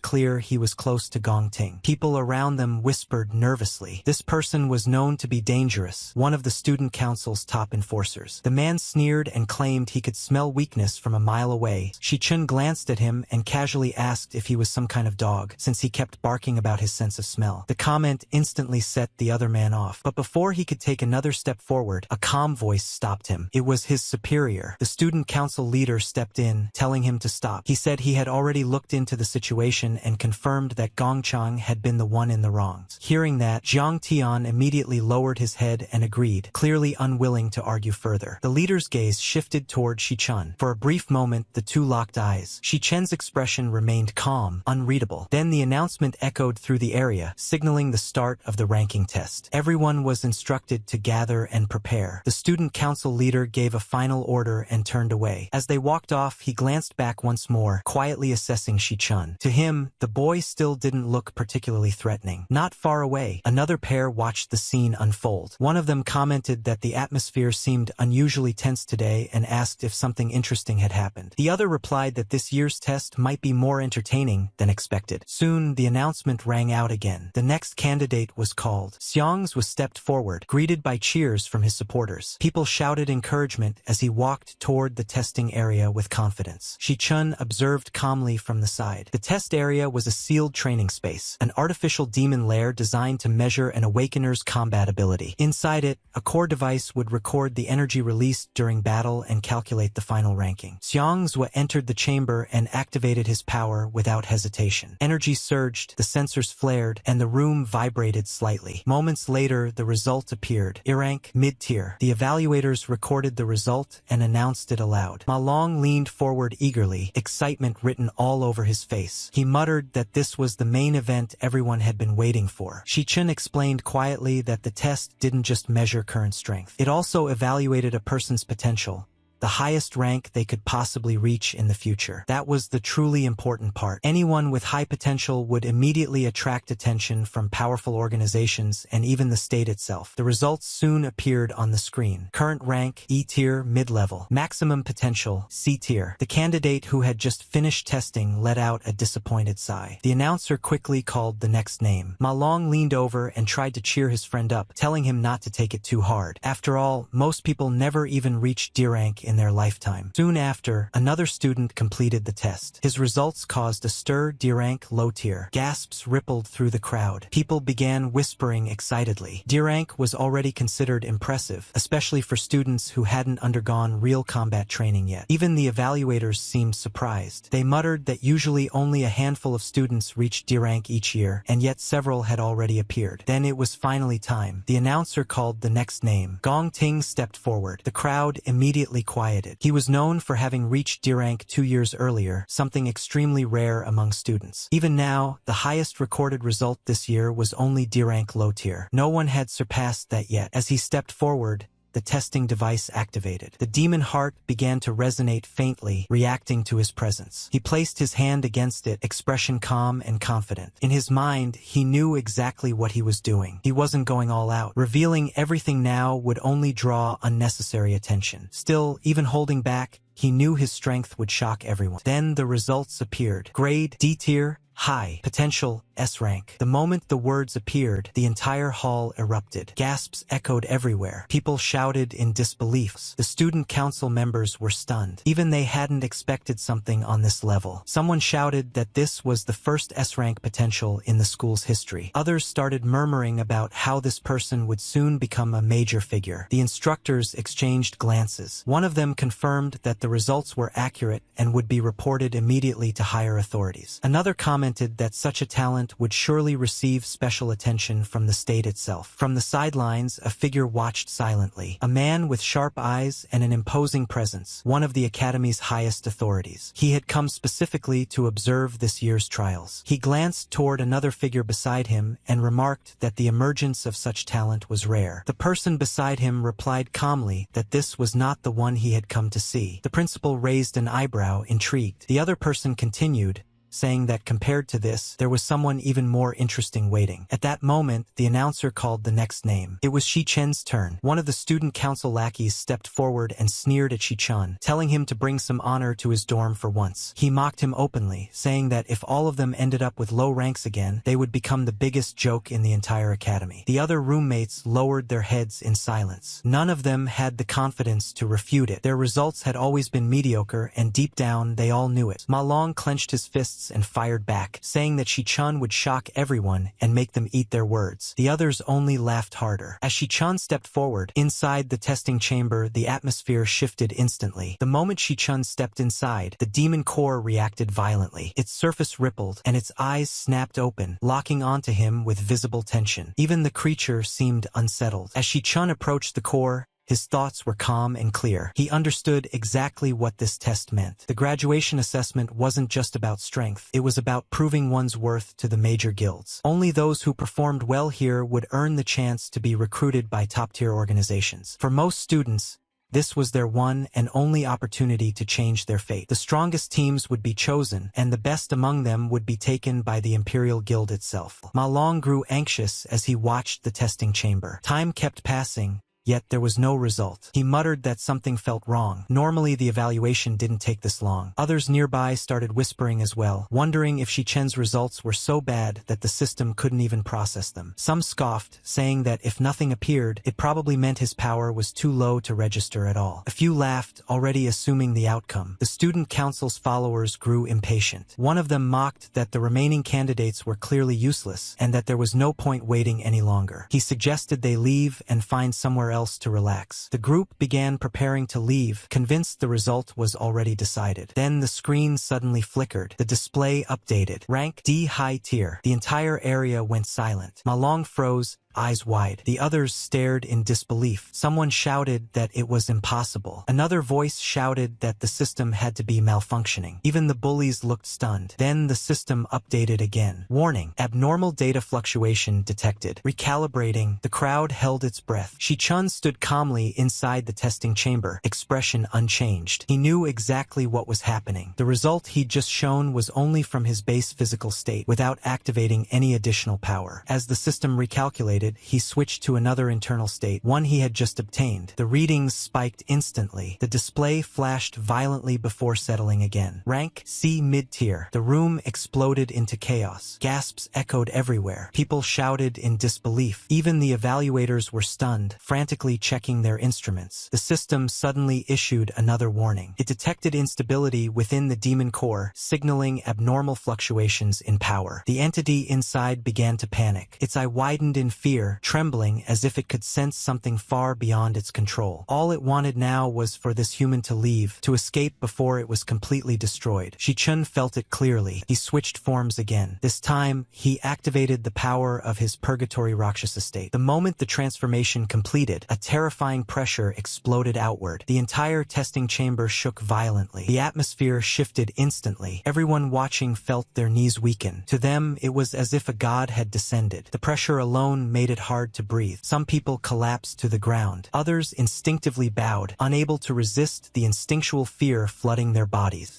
clear he was close to Gong Ting. People around them whispered nervously. This person was known to be dangerous, one of the student council's top enforcers. The man sneered and claimed he could smell weakness from a mile away. Shi-chun glanced at him and casually asked if he was some kind of dog, since he kept barking about his sense of smell. The comment instantly set the other man off, but before he could take another step forward, a calm voice stopped him. It was his superior. The student council leader stepped in, telling him to stop. He said he had already looked into the situation and confirmed that Gong Chang had been the one in the wrongs. Hearing that, Jiang Tian immediately lowered his head and agreed, clearly unwilling to argue further. The leader's gaze shifted toward Shi-chun. For a brief moment, the two locked eyes. Shi-chen's expression remained calm, unreadable. Then the announcement echoed through the area, signaling the start of the ranking test. Everyone was instructed to gather and prepare. The student council leader gave a final order and turned away. As they walked off, he glanced back once more, quietly assessing Shi-chun. To him, the boy still didn't look particularly threatening. Not far away, another pair watched the scene unfold. One of them commented that the atmosphere seemed unusually tense today and asked if something interesting had happened. The other replied that this year's test might be more entertaining than expected. Soon, the announcement rang out again. The next candidate was called. Xiang's was stepped forward, greeted by cheers from his supporters. People shouted encouragement as he walked toward the testing area with confidence. Shi-chun observed calmly from the side. The test area was a sealed training space, an artificial demon lair designed to measure an awakener's combat ability. Inside it, a core device would record the energy released during battle and calculate the final ranking. Xiangzhua entered the chamber and activated his power without hesitation. Energy surged, the sensors flared, and the room vibrated slightly. Moments later, the result appeared. E-rank, mid-tier. The evaluators recorded the result and announced it aloud. Ma Long leaned forward eagerly, excitement written all over his face. He muttered that this was the main event everyone had been waiting for. Shi-chun explained quietly that the test didn't just measure current strength. It also evaluated a person's potential, the highest rank they could possibly reach in the future. That was the truly important part. Anyone with high potential would immediately attract attention from powerful organizations and even the state itself. The results soon appeared on the screen. Current rank, E-tier, mid-level. Maximum potential, C-tier. The candidate who had just finished testing let out a disappointed sigh. The announcer quickly called the next name. Ma Long leaned over and tried to cheer his friend up, telling him not to take it too hard. After all, most people never even reached D rank in their lifetime. Soon after, another student completed the test. His results caused a stir. D rank, low tier. Gasps rippled through the crowd. People began whispering excitedly. D rank was already considered impressive, especially for students who hadn't undergone real combat training yet. Even the evaluators seemed surprised. They muttered that usually only a handful of students reached D rank each year, and yet several had already appeared. Then it was finally time. The announcer called the next name. Gong Ting stepped forward. The crowd immediately quieted. He was known for having reached D rank 2 years earlier, something extremely rare among students. Even now, the highest recorded result this year was only D rank low tier. No one had surpassed that yet. As he stepped forward, the testing device activated. The demon heart began to resonate faintly, reacting to his presence. He placed his hand against it, expression calm and confident. In his mind, he knew exactly what he was doing. He wasn't going all out. Revealing everything now would only draw unnecessary attention. Still, even holding back, he knew his strength would shock everyone. Then the results appeared. Grade, D tier, high, potential, S rank. The moment the words appeared, the entire hall erupted. Gasps echoed everywhere. People shouted in disbelief. The student council members were stunned. Even they hadn't expected something on this level. Someone shouted that this was the first S-rank potential in the school's history. Others started murmuring about how this person would soon become a major figure. The instructors exchanged glances. One of them confirmed that the results were accurate and would be reported immediately to higher authorities. Another commented that such a talent would surely receive special attention from the state itself. From the sidelines, a figure watched silently. A man with sharp eyes and an imposing presence, one of the Academy's highest authorities. He had come specifically to observe this year's trials. He glanced toward another figure beside him and remarked that the emergence of such talent was rare. The person beside him replied calmly that this was not the one he had come to see. The principal raised an eyebrow, intrigued. The other person continued, saying that compared to this, there was someone even more interesting waiting. At that moment, the announcer called the next name. It was Shi-chen's turn. One of the student council lackeys stepped forward and sneered at Shi-chen, telling him to bring some honor to his dorm for once. He mocked him openly, saying that if all of them ended up with low ranks again, they would become the biggest joke in the entire academy. The other roommates lowered their heads in silence. None of them had the confidence to refute it. Their results had always been mediocre, and deep down, they all knew it. Ma Long clenched his fists and fired back, saying that Shi-chan would shock everyone and make them eat their words. The others only laughed harder. As Shi-chan stepped forward, inside the testing chamber, the atmosphere shifted instantly. The moment Shi-chan stepped inside, the demon core reacted violently. Its surface rippled, and its eyes snapped open, locking onto him with visible tension. Even the creature seemed unsettled. As Shi-chan approached the core, his thoughts were calm and clear. He understood exactly what this test meant. The graduation assessment wasn't just about strength. It was about proving one's worth to the major guilds. Only those who performed well here would earn the chance to be recruited by top-tier organizations. For most students, this was their one and only opportunity to change their fate. The strongest teams would be chosen, and the best among them would be taken by the Imperial Guild itself. Ma Long grew anxious as he watched the testing chamber. Time kept passing, yet there was no result. He muttered that something felt wrong. Normally the evaluation didn't take this long. Others nearby started whispering as well, wondering if Shi-chen's results were so bad that the system couldn't even process them. Some scoffed, saying that if nothing appeared, it probably meant his power was too low to register at all. A few laughed, already assuming the outcome. The student council's followers grew impatient. One of them mocked that the remaining candidates were clearly useless, and that there was no point waiting any longer. He suggested they leave and find somewhere else to relax. The group began preparing to leave, convinced the result was already decided. Then the screen suddenly flickered. The display updated. Rank D high tier. The entire area went silent. Ma Long froze, eyes wide. The others stared in disbelief. Someone shouted that it was impossible. Another voice shouted that the system had to be malfunctioning. Even the bullies looked stunned. Then the system updated again. Warning: abnormal data fluctuation detected. Recalibrating. The crowd held its breath. Shi-chan stood calmly inside the testing chamber, expression unchanged. He knew exactly what was happening. The result he'd just shown was only from his base physical state, without activating any additional power. As the system recalculated, he switched to another internal state, one he had just obtained. The readings spiked instantly. The display flashed violently before settling again. Rank C mid-tier. The room exploded into chaos. Gasps echoed everywhere. People shouted in disbelief. Even the evaluators were stunned, frantically checking their instruments. The system suddenly issued another warning. It detected instability within the demon core, signaling abnormal fluctuations in power. The entity inside began to panic. Its eye widened in fear, trembling as if it could sense something far beyond its control. All it wanted now was for this human to leave, to escape before it was completely destroyed. Shi-chen felt it clearly. He switched forms again. This time, he activated the power of his Purgatory Rakshasa state. The moment the transformation completed, a terrifying pressure exploded outward. The entire testing chamber shook violently. The atmosphere shifted instantly. Everyone watching felt their knees weaken. To them, it was as if a god had descended. The pressure alone made made it hard to breathe. Some people collapsed to the ground. Others instinctively bowed, unable to resist the instinctual fear flooding their bodies.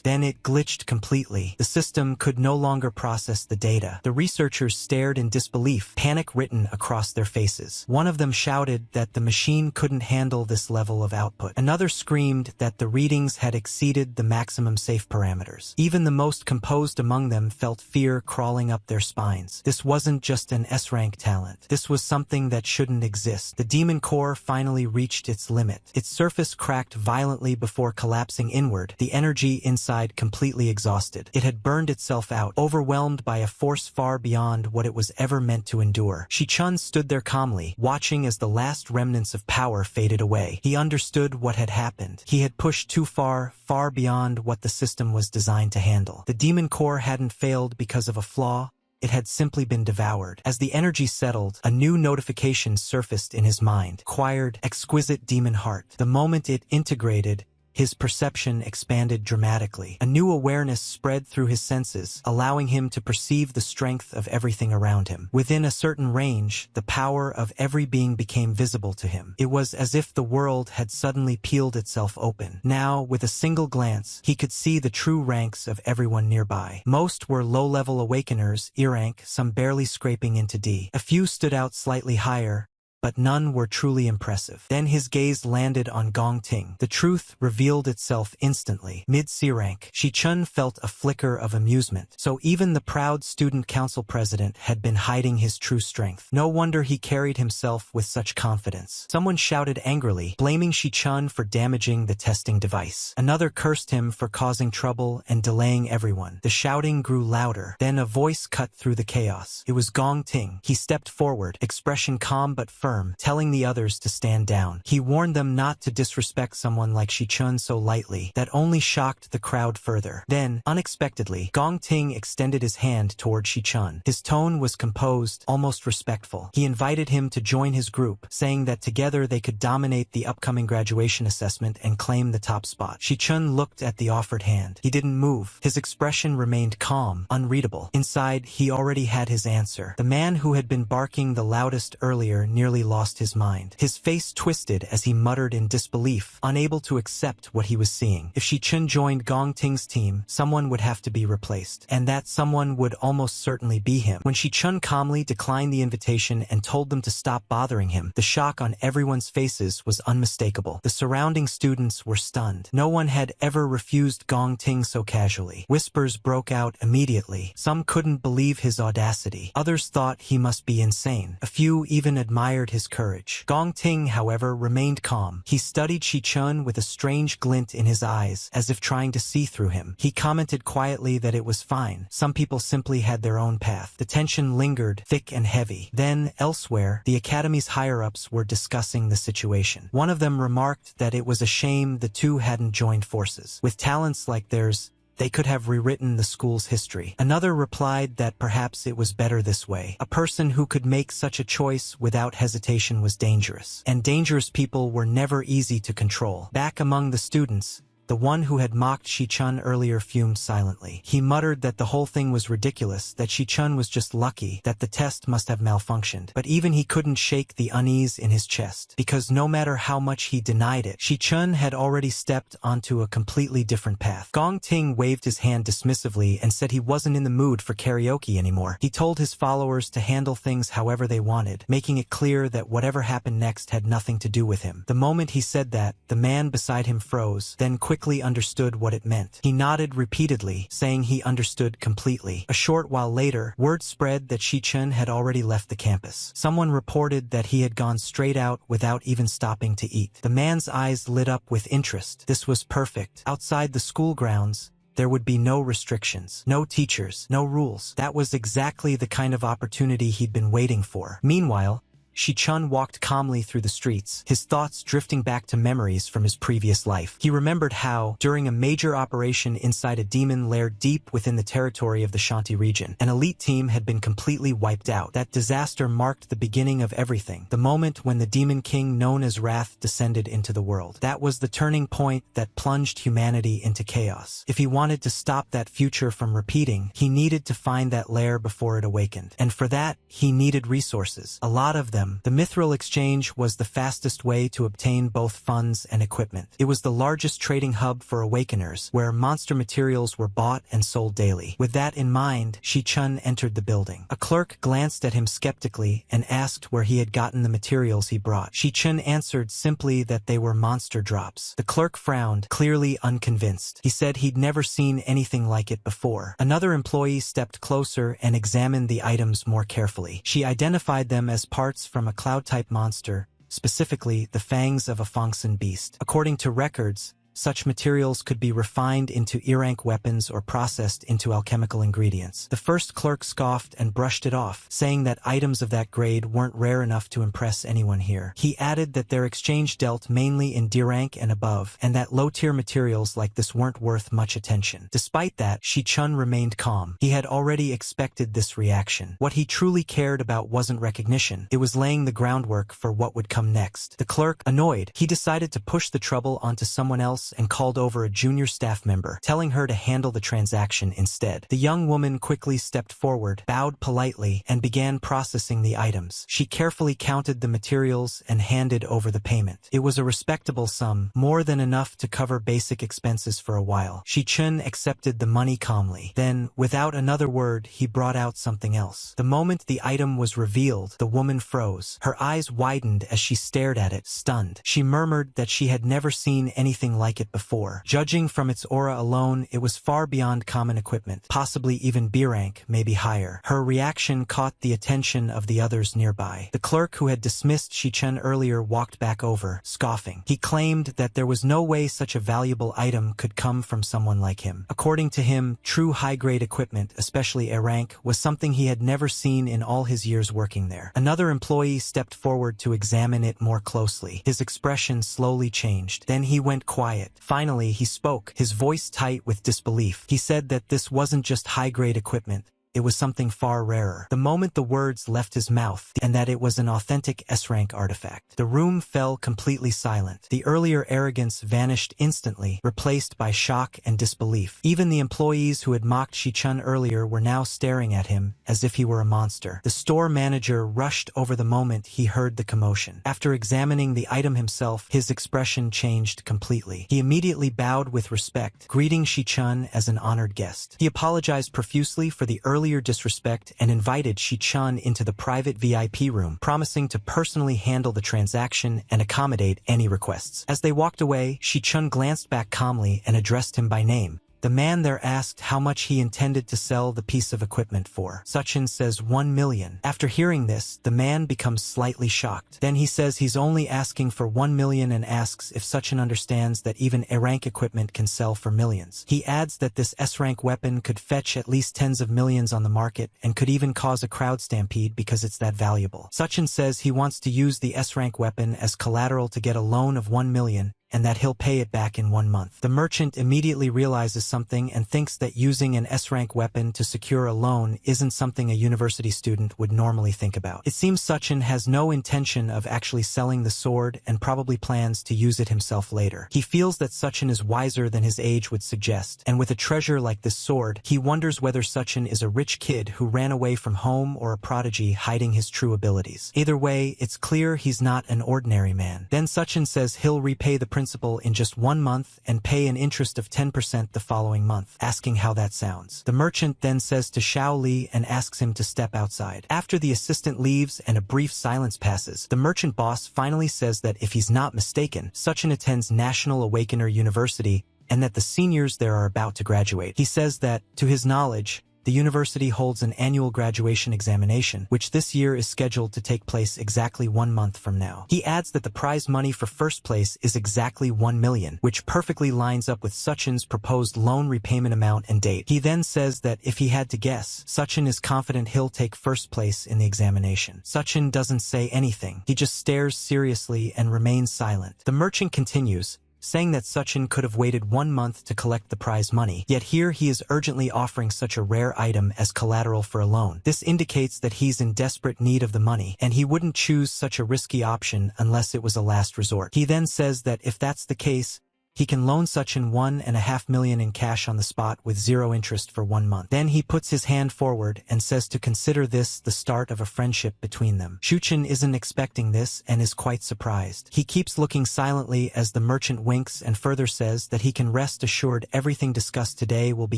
Then it glitched completely. The system could no longer process the data. The researchers stared in disbelief, panic written across their faces. One of them shouted that the machine couldn't handle this level of output. Another screamed that the readings had exceeded the maximum safe parameters. Even the most composed among them felt fear crawling up their spines. This wasn't just an S-rank talent. This was something that shouldn't exist. The demon core finally reached its limit. Its surface cracked violently before collapsing inward, the energy inside completely exhausted. It had burned itself out, overwhelmed by a force far beyond what it was ever meant to endure. Shi-chun stood there calmly, watching as the last remnants of power faded away. He understood what had happened. He had pushed too far, far beyond what the system was designed to handle. The demon core hadn't failed because of a flaw. It had simply been devoured. As the energy settled, a new notification surfaced in his mind. Acquired exquisite demon heart. The moment it integrated, his perception expanded dramatically. A new awareness spread through his senses, allowing him to perceive the strength of everything around him. Within a certain range, the power of every being became visible to him. It was as if the world had suddenly peeled itself open. Now, with a single glance, he could see the true ranks of everyone nearby. Most were low-level awakeners, E rank, some barely scraping into D. A few stood out slightly higher, but none were truly impressive. Then his gaze landed on Gong Ting. The truth revealed itself instantly. Mid-C rank, Shi-chun felt a flicker of amusement. So even the proud student council president had been hiding his true strength. No wonder he carried himself with such confidence. Someone shouted angrily, blaming Shi-chun for damaging the testing device. Another cursed him for causing trouble and delaying everyone. The shouting grew louder. Then a voice cut through the chaos. It was Gong Ting. He stepped forward, expression calm but firm, telling the others to stand down. He warned them not to disrespect someone like Shi-chun so lightly. That only shocked the crowd further. Then, unexpectedly, Gong Ting extended his hand toward Shi-chun. His tone was composed, almost respectful. He invited him to join his group, saying that together they could dominate the upcoming graduation assessment and claim the top spot. Shi-chun looked at the offered hand. He didn't move. His expression remained calm, unreadable. Inside, he already had his answer. The man who had been barking the loudest earlier nearly lost his mind. His face twisted as he muttered in disbelief, unable to accept what he was seeing. If Shi-chun joined Gong Ting's team, someone would have to be replaced, and that someone would almost certainly be him. When Shi-chun calmly declined the invitation and told them to stop bothering him, the shock on everyone's faces was unmistakable. The surrounding students were stunned. No one had ever refused Gong Ting so casually. Whispers broke out immediately. Some couldn't believe his audacity. Others thought he must be insane. A few even admired his courage. Gong Ting, however, remained calm. He studied Shi-chun with a strange glint in his eyes, as if trying to see through him. He commented quietly that it was fine. Some people simply had their own path. The tension lingered, thick and heavy. Then, elsewhere, the academy's higher-ups were discussing the situation. One of them remarked that it was a shame the two hadn't joined forces. With talents like theirs, they could have rewritten the school's history. Another replied that perhaps it was better this way. A person who could make such a choice without hesitation was dangerous, and dangerous people were never easy to control. Back among the students, the one who had mocked Shi-chun earlier fumed silently. He muttered that the whole thing was ridiculous, that Shi-chun was just lucky, that the test must have malfunctioned. But even he couldn't shake the unease in his chest, because no matter how much he denied it, Shi-chun had already stepped onto a completely different path. Gong Ting waved his hand dismissively and said he wasn't in the mood for karaoke anymore. He told his followers to handle things however they wanted, making it clear that whatever happened next had nothing to do with him. The moment he said that, the man beside him froze, then quickly understood what it meant. He nodded repeatedly, saying he understood completely. A short while later, word spread that Shi-chun had already left the campus. Someone reported that he had gone straight out without even stopping to eat. The man's eyes lit up with interest. This was perfect. Outside the school grounds, there would be no restrictions, no teachers, no rules. That was exactly the kind of opportunity he'd been waiting for. Meanwhile, Shi-chun walked calmly through the streets, his thoughts drifting back to memories from his previous life. He remembered how, during a major operation inside a demon lair deep within the territory of the Shanti region, an elite team had been completely wiped out. That disaster marked the beginning of everything, the moment when the demon king known as Wrath descended into the world. That was the turning point that plunged humanity into chaos. If he wanted to stop that future from repeating, he needed to find that lair before it awakened. And for that, he needed resources. A lot of them. The Mithril Exchange was the fastest way to obtain both funds and equipment. It was the largest trading hub for Awakeners, where monster materials were bought and sold daily. With that in mind, Shi-chun entered the building. A clerk glanced at him skeptically and asked where he had gotten the materials he brought. Shi-chun answered simply that they were monster drops. The clerk frowned, clearly unconvinced. He said he'd never seen anything like it before. Another employee stepped closer and examined the items more carefully. She identified them as parts from a cloud-type monster, specifically the fangs of a Fongson beast. According to records, such materials could be refined into E-rank weapons or processed into alchemical ingredients. The first clerk scoffed and brushed it off, saying that items of that grade weren't rare enough to impress anyone here. He added that their exchange dealt mainly in D-rank and above, and that low-tier materials like this weren't worth much attention. Despite that, Shi-chun remained calm. He had already expected this reaction. What he truly cared about wasn't recognition. It was laying the groundwork for what would come next. The clerk, annoyed, he decided to push the trouble onto someone else and called over a junior staff member, telling her to handle the transaction instead. The young woman quickly stepped forward, bowed politely, and began processing the items. She carefully counted the materials and handed over the payment. It was a respectable sum, more than enough to cover basic expenses for a while. Shi-chun accepted the money calmly. Then, without another word, he brought out something else. The moment the item was revealed, the woman froze. Her eyes widened as she stared at it, stunned. She murmured that she had never seen anything like it before. Judging from its aura alone, it was far beyond common equipment, possibly even B-rank, maybe higher. Her reaction caught the attention of the others nearby. The clerk who had dismissed Shi-chun earlier walked back over, scoffing. He claimed that there was no way such a valuable item could come from someone like him. According to him, true high-grade equipment, especially A-rank, was something he had never seen in all his years working there. Another employee stepped forward to examine it more closely. His expression slowly changed. Then he went quiet. Finally, he spoke, his voice tight with disbelief. He said that this wasn't just high-grade equipment. It was something far rarer. The moment the words left his mouth, and that it was an authentic S-rank artifact, the room fell completely silent. The earlier arrogance vanished instantly, replaced by shock and disbelief. Even the employees who had mocked Shi-chun earlier were now staring at him as if he were a monster. The store manager rushed over the moment he heard the commotion. After examining the item himself, his expression changed completely. He immediately bowed with respect, greeting Shi-chun as an honored guest. He apologized profusely for the earlier disrespect and invited Shi-chun into the private VIP room, promising to personally handle the transaction and accommodate any requests. As they walked away, Shi-chun glanced back calmly and addressed him by name. The man there asked how much he intended to sell the piece of equipment for. Suchin says 1 million. After hearing this, the man becomes slightly shocked. Then he says he's only asking for 1 million and asks if Suchin understands that even A-rank equipment can sell for millions. He adds that this S-rank weapon could fetch at least tens of millions on the market and could even cause a crowd stampede because it's that valuable. Suchin says he wants to use the S-rank weapon as collateral to get a loan of 1 million, and that he'll pay it back in 1 month. The merchant immediately realizes something and thinks that using an S-rank weapon to secure a loan isn't something a university student would normally think about. It seems Suchin has no intention of actually selling the sword and probably plans to use it himself later. He feels that Suchin is wiser than his age would suggest, and with a treasure like this sword, he wonders whether Suchin is a rich kid who ran away from home or a prodigy hiding his true abilities. Either way, it's clear he's not an ordinary man. Then Suchin says he'll repay the principal in just 1 month and pay an interest of 10% the following month, asking how that sounds. The merchant then says to Xiao Li and asks him to step outside. After the assistant leaves and a brief silence passes, the merchant boss finally says that if he's not mistaken, Suchin attends National Awakener University and that the seniors there are about to graduate. He says that, to his knowledge, the university holds an annual graduation examination, which this year is scheduled to take place exactly 1 month from now. He adds that the prize money for first place is exactly 1 million, which perfectly lines up with Suchin's proposed loan repayment amount and date. He then says that if he had to guess, Suchin is confident he'll take first place in the examination. Suchin doesn't say anything. He just stares seriously and remains silent. The merchant continues, saying that Suchin could have waited 1 month to collect the prize money, yet here he is urgently offering such a rare item as collateral for a loan. This indicates that he's in desperate need of the money, and he wouldn't choose such a risky option unless it was a last resort. He then says that if that's the case, he can loan Suchin 1.5 million in cash on the spot with 0 interest for 1 month. Then he puts his hand forward and says to consider this the start of a friendship between them. Suchin isn't expecting this and is quite surprised. He keeps looking silently as the merchant winks and further says that he can rest assured everything discussed today will be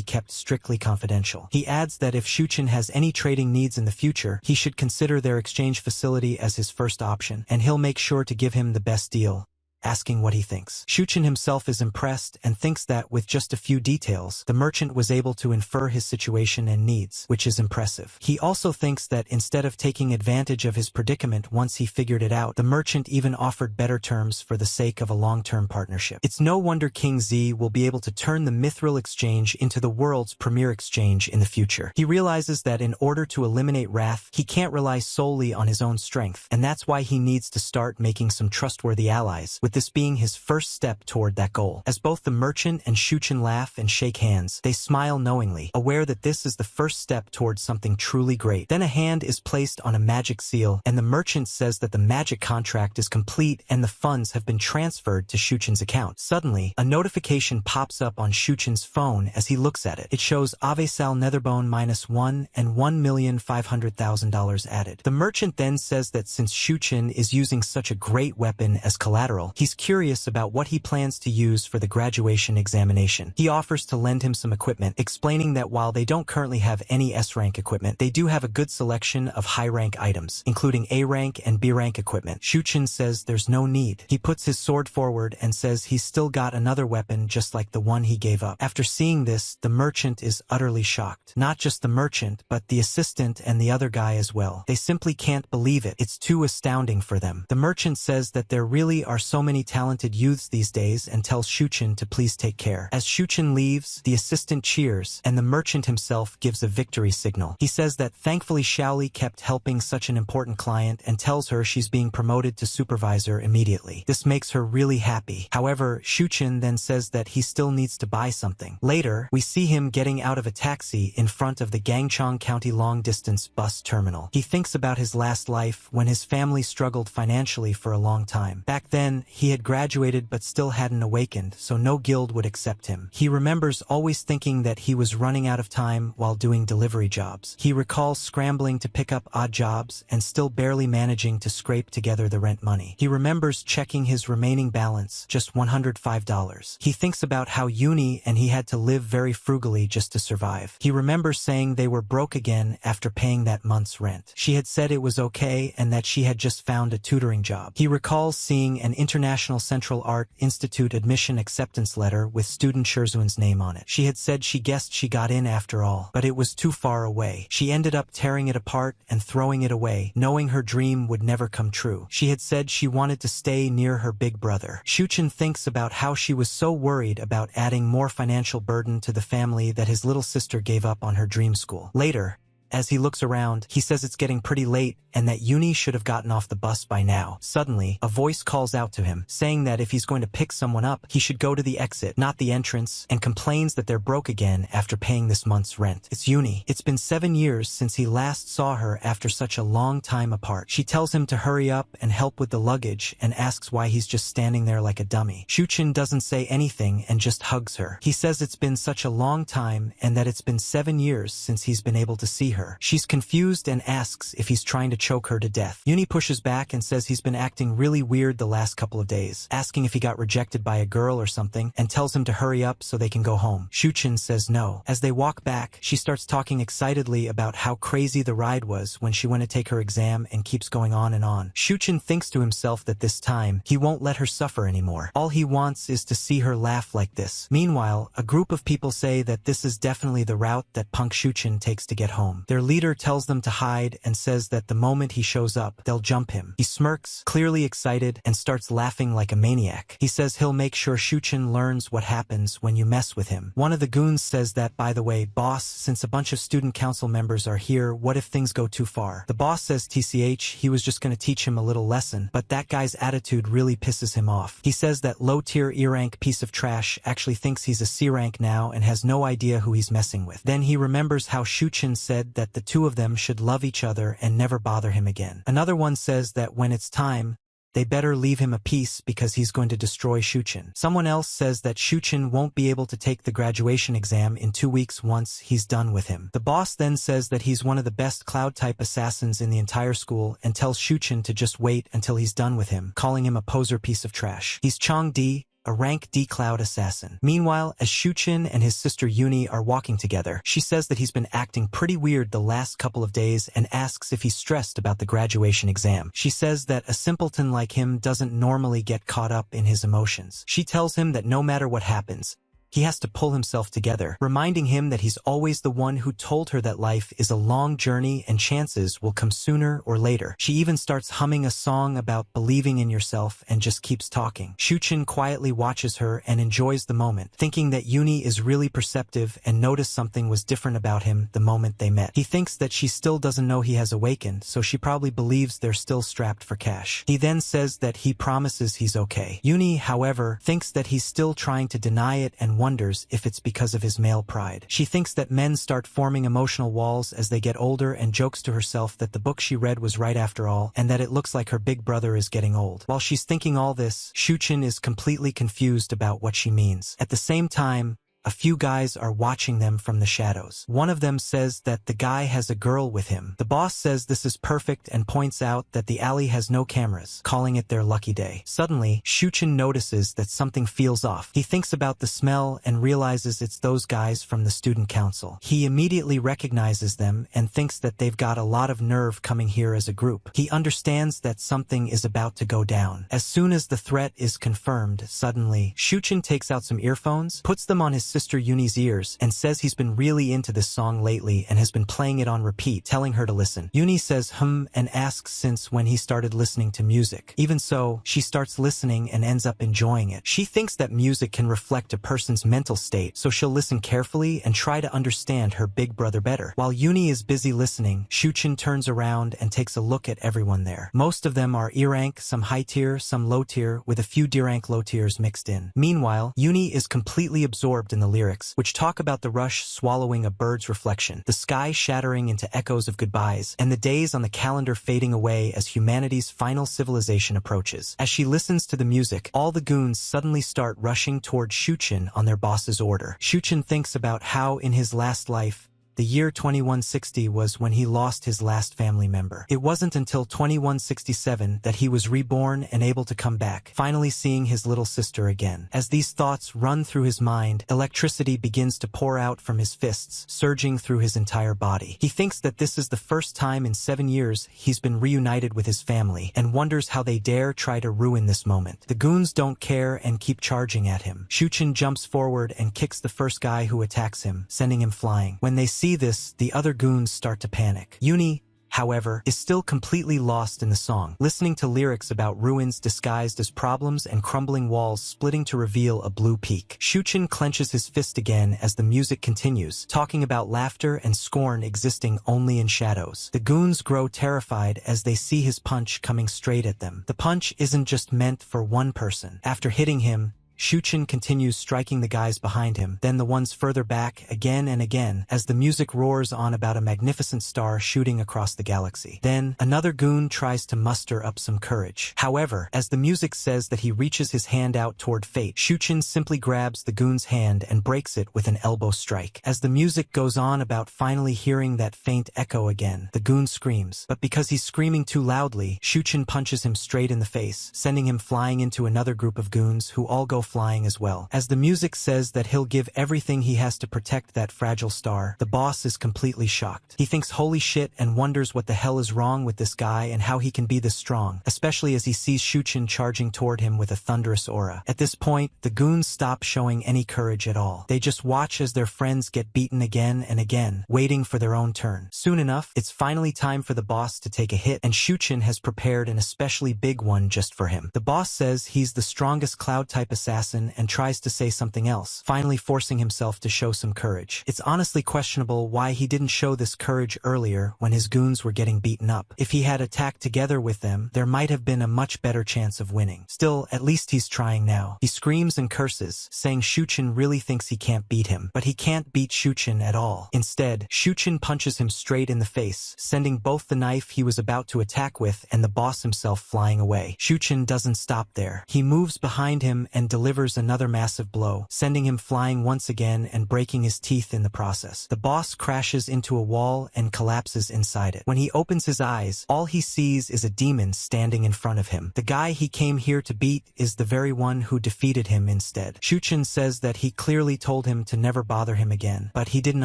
kept strictly confidential. He adds that if Suchin has any trading needs in the future, he should consider their exchange facility as his first option, and he'll make sure to give him the best deal, asking what he thinks. Suchin himself is impressed and thinks that with just a few details, the merchant was able to infer his situation and needs, which is impressive. He also thinks that instead of taking advantage of his predicament once he figured it out, the merchant even offered better terms for the sake of a long-term partnership. It's no wonder King Z will be able to turn the Mithril exchange into the world's premier exchange in the future. He realizes that in order to eliminate Wrath, he can't rely solely on his own strength, and that's why he needs to start making some trustworthy allies, with this being his first step toward that goal. As both the merchant and Suchin laugh and shake hands, they smile knowingly, aware that this is the first step towards something truly great. Then a hand is placed on a magic seal, and the merchant says that the magic contract is complete and the funds have been transferred to Suchin's account. Suddenly, a notification pops up on Suchin's phone as he looks at it. It shows Avesal Netherbone -1 and $1,500,000 added. The merchant then says that since Suchin is using such a great weapon as collateral, he's curious about what he plans to use for the graduation examination. He offers to lend him some equipment, explaining that while they don't currently have any S-rank equipment, they do have a good selection of high-rank items, including A-rank and B-rank equipment. Suchin says there's no need. He puts his sword forward and says he's still got another weapon just like the one he gave up. After seeing this, the merchant is utterly shocked. Not just the merchant, but the assistant and the other guy as well. They simply can't believe it. It's too astounding for them. The merchant says that there really are so many talented youths these days and tells Suchin to please take care. As Suchin leaves, the assistant cheers, and the merchant himself gives a victory signal. He says that thankfully Shaoli kept helping such an important client and tells her she's being promoted to supervisor immediately. This makes her really happy. However, Suchin then says that he still needs to buy something. Later, we see him getting out of a taxi in front of the Gangchong County long-distance bus terminal. He thinks about his last life when his family struggled financially for a long time. Back then, he had graduated but still hadn't awakened, so no guild would accept him. He remembers always thinking that he was running out of time while doing delivery jobs. He recalls scrambling to pick up odd jobs and still barely managing to scrape together the rent money. He remembers checking his remaining balance, just $105. He thinks about how Uni and he had to live very frugally just to survive. He remembers saying they were broke again after paying that month's rent. She had said it was okay and that she had just found a tutoring job. He recalls seeing an International Central Art Institute admission acceptance letter with student Sherzuan's name on it. She had said she guessed she got in after all, but it was too far away. She ended up tearing it apart and throwing it away, knowing her dream would never come true. She had said she wanted to stay near her big brother. Suchin thinks about how she was so worried about adding more financial burden to the family that his little sister gave up on her dream school. Later, as he looks around, he says it's getting pretty late and that Uni should have gotten off the bus by now. Suddenly, a voice calls out to him, saying that if he's going to pick someone up, he should go to the exit, not the entrance, and complains that they're broke again after paying this month's rent. It's Uni. It's been 7 years since he last saw her after such a long time apart. She tells him to hurry up and help with the luggage and asks why he's just standing there like a dummy. Suchin doesn't say anything and just hugs her. He says it's been such a long time and that it's been 7 years since he's been able to see her. She's confused and asks if he's trying to choke her to death. Yuni pushes back and says he's been acting really weird the last couple of days, asking if he got rejected by a girl or something, and tells him to hurry up so they can go home. Shuchin says no. As they walk back, she starts talking excitedly about how crazy the ride was when she went to take her exam and keeps going on and on. Shuchin thinks to himself that this time, he won't let her suffer anymore. All he wants is to see her laugh like this. Meanwhile, a group of people say that this is definitely the route that Punk Shuchin takes to get home. Their leader tells them to hide and says that the moment he shows up, they'll jump him. He smirks, clearly excited, and starts laughing like a maniac. He says he'll make sure Shuchin learns what happens when you mess with him. One of the goons says that, by the way, boss, since a bunch of student council members are here, what if things go too far? The boss says TCH, he was just gonna teach him a little lesson, but that guy's attitude really pisses him off. He says that low-tier E-rank piece of trash actually thinks he's a C-rank now and has no idea who he's messing with. Then he remembers how Shuchin said that the two of them should love each other and never bother him again. Another one says that when it's time, they better leave him a piece because he's going to destroy Shuchin. Someone else says that Shuchin won't be able to take the graduation exam in 2 weeks once he's done with him. The boss then says that he's one of the best cloud-type assassins in the entire school and tells Shuchin to just wait until he's done with him, calling him a poser piece of trash. He's Chong D, a rank D cloud assassin. Meanwhile, as Shuchin and his sister Yuni are walking together, she says that he's been acting pretty weird the last couple of days and asks if he's stressed about the graduation exam. She says that a simpleton like him doesn't normally get caught up in his emotions. She tells him that no matter what happens, he has to pull himself together, reminding him that he's always the one who told her that life is a long journey and chances will come sooner or later. She even starts humming a song about believing in yourself and just keeps talking. Shuchin quietly watches her and enjoys the moment, thinking that Yuni is really perceptive and noticed something was different about him the moment they met. He thinks that she still doesn't know he has awakened, so she probably believes they're still strapped for cash. He then says that he promises he's okay. Yuni, however, thinks that he's still trying to deny it and wonders if it's because of his male pride. She thinks that men start forming emotional walls as they get older and jokes to herself that the book she read was right after all, and that it looks like her big brother is getting old. While she's thinking all this, Shuchin is completely confused about what she means. At the same time, a few guys are watching them from the shadows. One of them says that the guy has a girl with him. The boss says this is perfect and points out that the alley has no cameras, calling it their lucky day. Suddenly, Shuchin notices that something feels off. He thinks about the smell and realizes it's those guys from the student council. He immediately recognizes them and thinks that they've got a lot of nerve coming here as a group. He understands that something is about to go down. As soon as the threat is confirmed, suddenly, Shuchin takes out some earphones, puts them on his sister Yuni's ears, and says he's been really into this song lately and has been playing it on repeat, telling her to listen. Yuni says and asks since when he started listening to music. Even so, she starts listening and ends up enjoying it. She thinks that music can reflect a person's mental state, so she'll listen carefully and try to understand her big brother better. While Yuni is busy listening, Shuchin turns around and takes a look at everyone there. Most of them are E-rank, some high-tier, some low-tier, with a few D-rank low-tiers mixed in. Meanwhile, Yuni is completely absorbed in the lyrics, which talk about the rush swallowing a bird's reflection, the sky shattering into echoes of goodbyes, and the days on the calendar fading away as humanity's final civilization approaches. As she listens to the music, all the goons suddenly start rushing toward Shuchin on their boss's order. Shuchin thinks about how in his last life, the year 2160 was when he lost his last family member. It wasn't until 2167 that he was reborn and able to come back, finally seeing his little sister again. As these thoughts run through his mind, electricity begins to pour out from his fists, surging through his entire body. He thinks that this is the first time in 7 years he's been reunited with his family, and wonders how they dare try to ruin this moment. The goons don't care and keep charging at him. Shuchin jumps forward and kicks the first guy who attacks him, sending him flying. When they see this, the other goons start to panic. Yuni, however, is still completely lost in the song, listening to lyrics about ruins disguised as problems and crumbling walls splitting to reveal a blue peak. Shuchin clenches his fist again as the music continues, talking about laughter and scorn existing only in shadows. The goons grow terrified as they see his punch coming straight at them. The punch isn't just meant for one person. After hitting him, Shuchen continues striking the guys behind him, then the ones further back again and again, as the music roars on about a magnificent star shooting across the galaxy. Then, another goon tries to muster up some courage. However, as the music says that he reaches his hand out toward fate, Shuchen simply grabs the goon's hand and breaks it with an elbow strike. As the music goes on about finally hearing that faint echo again, the goon screams, but because he's screaming too loudly, Shuchen punches him straight in the face, sending him flying into another group of goons who all go flying as well. As the music says that he'll give everything he has to protect that fragile star, the boss is completely shocked. He thinks holy shit and wonders what the hell is wrong with this guy and how he can be this strong, especially as he sees Shuchen charging toward him with a thunderous aura. At this point, the goons stop showing any courage at all. They just watch as their friends get beaten again and again, waiting for their own turn. Soon enough, it's finally time for the boss to take a hit, and Shuchen has prepared an especially big one just for him. The boss says he's the strongest cloud-type assassin and tries to say something else, finally forcing himself to show some courage. It's honestly questionable why he didn't show this courage earlier when his goons were getting beaten up. If he had attacked together with them, there might have been a much better chance of winning. Still, at least he's trying now. He screams and curses, saying Shuchen really thinks he can't beat him, but he can't beat Shuchen at all. Instead, Shuchen punches him straight in the face, sending both the knife he was about to attack with and the boss himself flying away. Shuchen doesn't stop there. He moves behind him and delivers another massive blow, sending him flying once again and breaking his teeth in the process. The boss crashes into a wall and collapses inside it. When he opens his eyes, all he sees is a demon standing in front of him. The guy he came here to beat is the very one who defeated him instead. Shuchen says that he clearly told him to never bother him again, but he didn't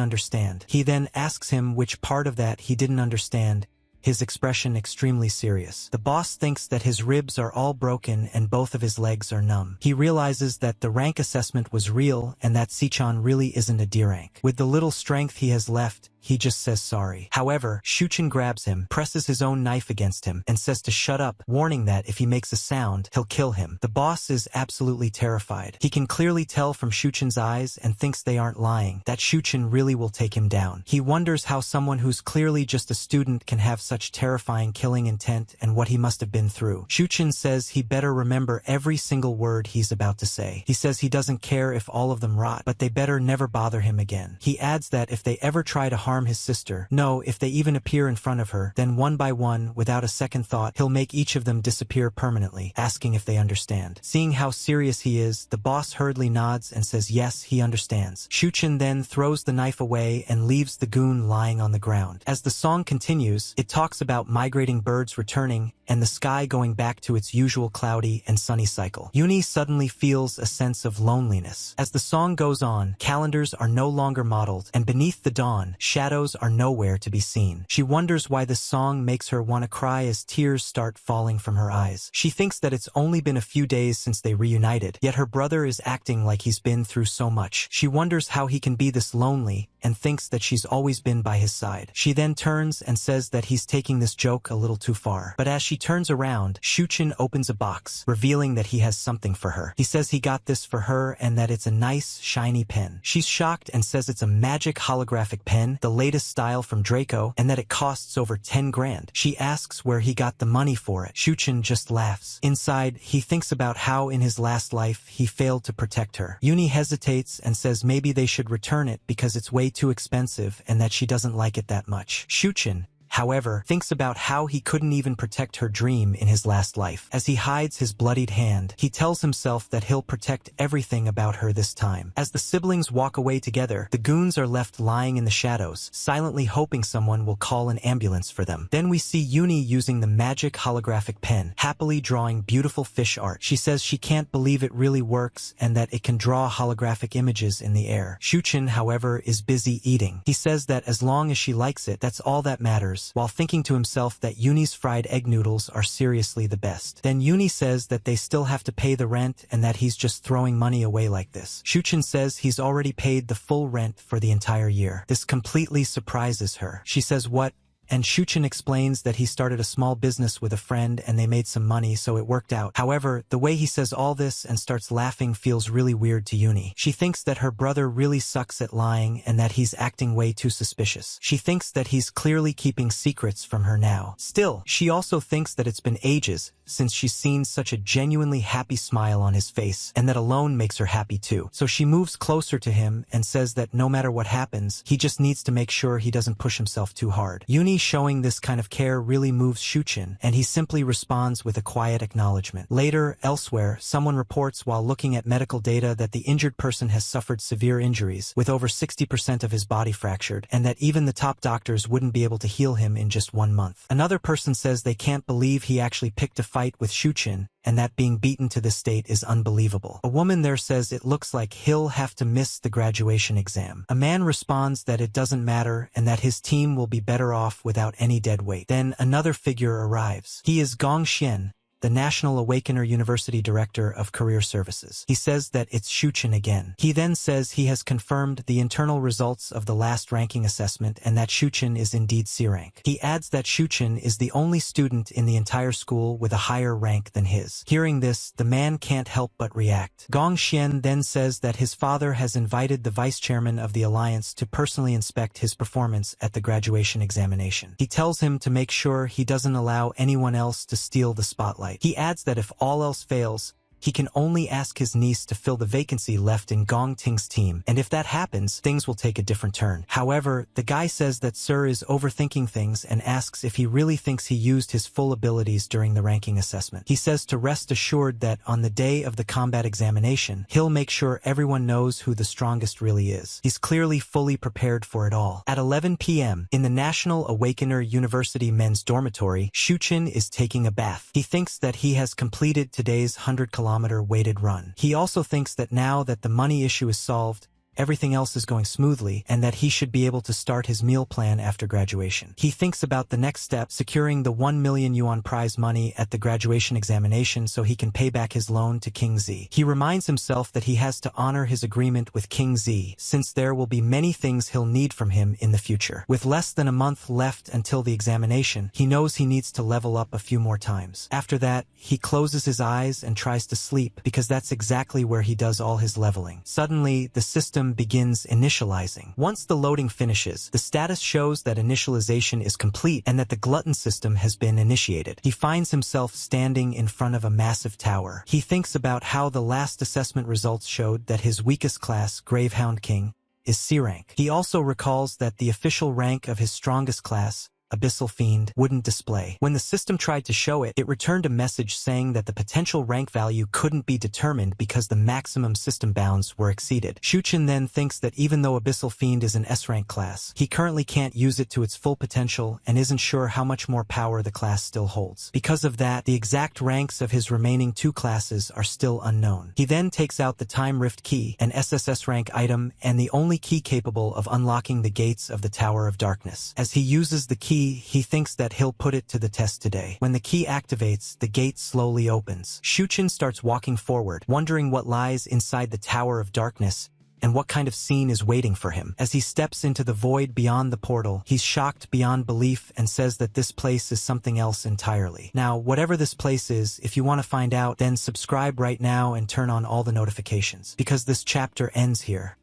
understand. He then asks him which part of that he didn't understand, his expression extremely serious. The boss thinks that his ribs are all broken and both of his legs are numb. He realizes that the rank assessment was real and that Sichan really isn't a D rank. With the little strength he has left, he just says sorry. However, Shuchen grabs him, presses his own knife against him, and says to shut up, warning that if he makes a sound, he'll kill him. The boss is absolutely terrified. He can clearly tell from Shuchen's eyes and thinks they aren't lying, that Shuchen really will take him down. He wonders how someone who's clearly just a student can have such terrifying killing intent and what he must have been through. Shuchen says he better remember every single word he's about to say. He says he doesn't care if all of them rot, but they better never bother him again. He adds that if they ever try to harm his sister, no, if they even appear in front of her, then one by one, without a second thought, he'll make each of them disappear permanently, asking if they understand. Seeing how serious he is, the boss hurriedly nods and says yes, he understands. Shuchen then throws the knife away and leaves the goon lying on the ground. As the song continues, it talks about migrating birds returning and the sky going back to its usual cloudy and sunny cycle. Uni suddenly feels a sense of loneliness. As the song goes on, calendars are no longer modeled, and beneath the dawn, shadows are nowhere to be seen. She wonders why this song makes her want to cry as tears start falling from her eyes. She thinks that it's only been a few days since they reunited, yet her brother is acting like he's been through so much. She wonders how he can be this lonely and thinks that she's always been by his side. She then turns and says that he's taking this joke a little too far. But as she turns around, Shuchen opens a box, revealing that he has something for her. He says he got this for her and that it's a nice, shiny pen. She's shocked and says it's a magic holographic pen, the latest style from Draco, and that it costs over 10 grand. She asks where he got the money for it. Shuchen just laughs. Inside, he thinks about how in his last life he failed to protect her. Uni hesitates and says maybe they should return it because it's way too expensive and that she doesn't like it that much. Shuchen, however, thinks about how he couldn't even protect her dream in his last life. As he hides his bloodied hand, he tells himself that he'll protect everything about her this time. As the siblings walk away together, the goons are left lying in the shadows, silently hoping someone will call an ambulance for them. Then we see Uni using the magic holographic pen, happily drawing beautiful fish art. She says she can't believe it really works and that it can draw holographic images in the air. Shuchen, however, is busy eating. He says that as long as she likes it, that's all that matters, while thinking to himself that Uni's fried egg noodles are seriously the best. Then Uni says that they still have to pay the rent and that he's just throwing money away like this. Shuchen says he's already paid the full rent for the entire year. This completely surprises her. She says what? and Shuchen explains that he started a small business with a friend and they made some money, so it worked out. However, the way he says all this and starts laughing feels really weird to Uni. She thinks that her brother really sucks at lying and that he's acting way too suspicious. She thinks that he's clearly keeping secrets from her now. Still, she also thinks that it's been ages since she's seen such a genuinely happy smile on his face, and that alone makes her happy too. So she moves closer to him and says that no matter what happens, he just needs to make sure he doesn't push himself too hard. Uni showing this kind of care really moves Shuchen, and he simply responds with a quiet acknowledgement. Later, elsewhere, someone reports while looking at medical data that the injured person has suffered severe injuries, with over 60% of his body fractured, and that even the top doctors wouldn't be able to heal him in just 1 month. Another person says they can't believe he actually picked a fight with Shuchen, and that being beaten to this state is unbelievable. A woman there says it looks like he'll have to miss the graduation exam. A man responds that it doesn't matter and that his team will be better off without any dead weight. Then another figure arrives. He is Gong Xian, the National Awakener University Director of Career Services. He says that it's Shuchen again. He then says he has confirmed the internal results of the last ranking assessment and that Shuchen is indeed C rank. He adds that Shuchen is the only student in the entire school with a higher rank than his. Hearing this, the man can't help but react. Gong Xian then says that his father has invited the vice chairman of the alliance to personally inspect his performance at the graduation examination. He tells him to make sure he doesn't allow anyone else to steal the spotlight. He adds that if all else fails, he can only ask his niece to fill the vacancy left in Gong Ting's team, and if that happens, things will take a different turn. However, the guy says that Sir is overthinking things and asks if he really thinks he used his full abilities during the ranking assessment. He says to rest assured that on the day of the combat examination, he'll make sure everyone knows who the strongest really is. He's clearly fully prepared for it all. At 11 p.m., in the National Awakener University men's dormitory, Shuchen is taking a bath. He thinks that he has completed today's 100-kilometer weighted run. He also thinks that now that the money issue is solved, everything else is going smoothly, and that he should be able to start his meal plan after graduation. He thinks about the next step, securing the 1 million yuan prize money at the graduation examination so he can pay back his loan to King Z. He reminds himself that he has to honor his agreement with King Z, since there will be many things he'll need from him in the future. With less than a month left until the examination, he knows he needs to level up a few more times. After that, he closes his eyes and tries to sleep, because that's exactly where he does all his leveling. Suddenly, the system begins initializing. Once the loading finishes, the status shows that initialization is complete and that the glutton system has been initiated. He finds himself standing in front of a massive tower. He thinks about how the last assessment results showed that his weakest class, Gravehound King, is C rank. He also recalls that the official rank of his strongest class, Abyssal Fiend, wouldn't display. When the system tried to show it, it returned a message saying that the potential rank value couldn't be determined because the maximum system bounds were exceeded. Shuchen then thinks that even though Abyssal Fiend is an S-rank class, he currently can't use it to its full potential and isn't sure how much more power the class still holds. Because of that, the exact ranks of his remaining 2 classes are still unknown. He then takes out the Time Rift Key, an SSS rank item and the only key capable of unlocking the gates of the Tower of Darkness. As he uses the key, he thinks that he'll put it to the test today. When the key activates, the gate slowly opens. Shuchen starts walking forward, wondering what lies inside the Tower of Darkness and what kind of scene is waiting for him. As he steps into the void beyond the portal, he's shocked beyond belief and says that this place is something else entirely. Now, whatever this place is, if you want to find out, then subscribe right now and turn on all the notifications, because this chapter ends here.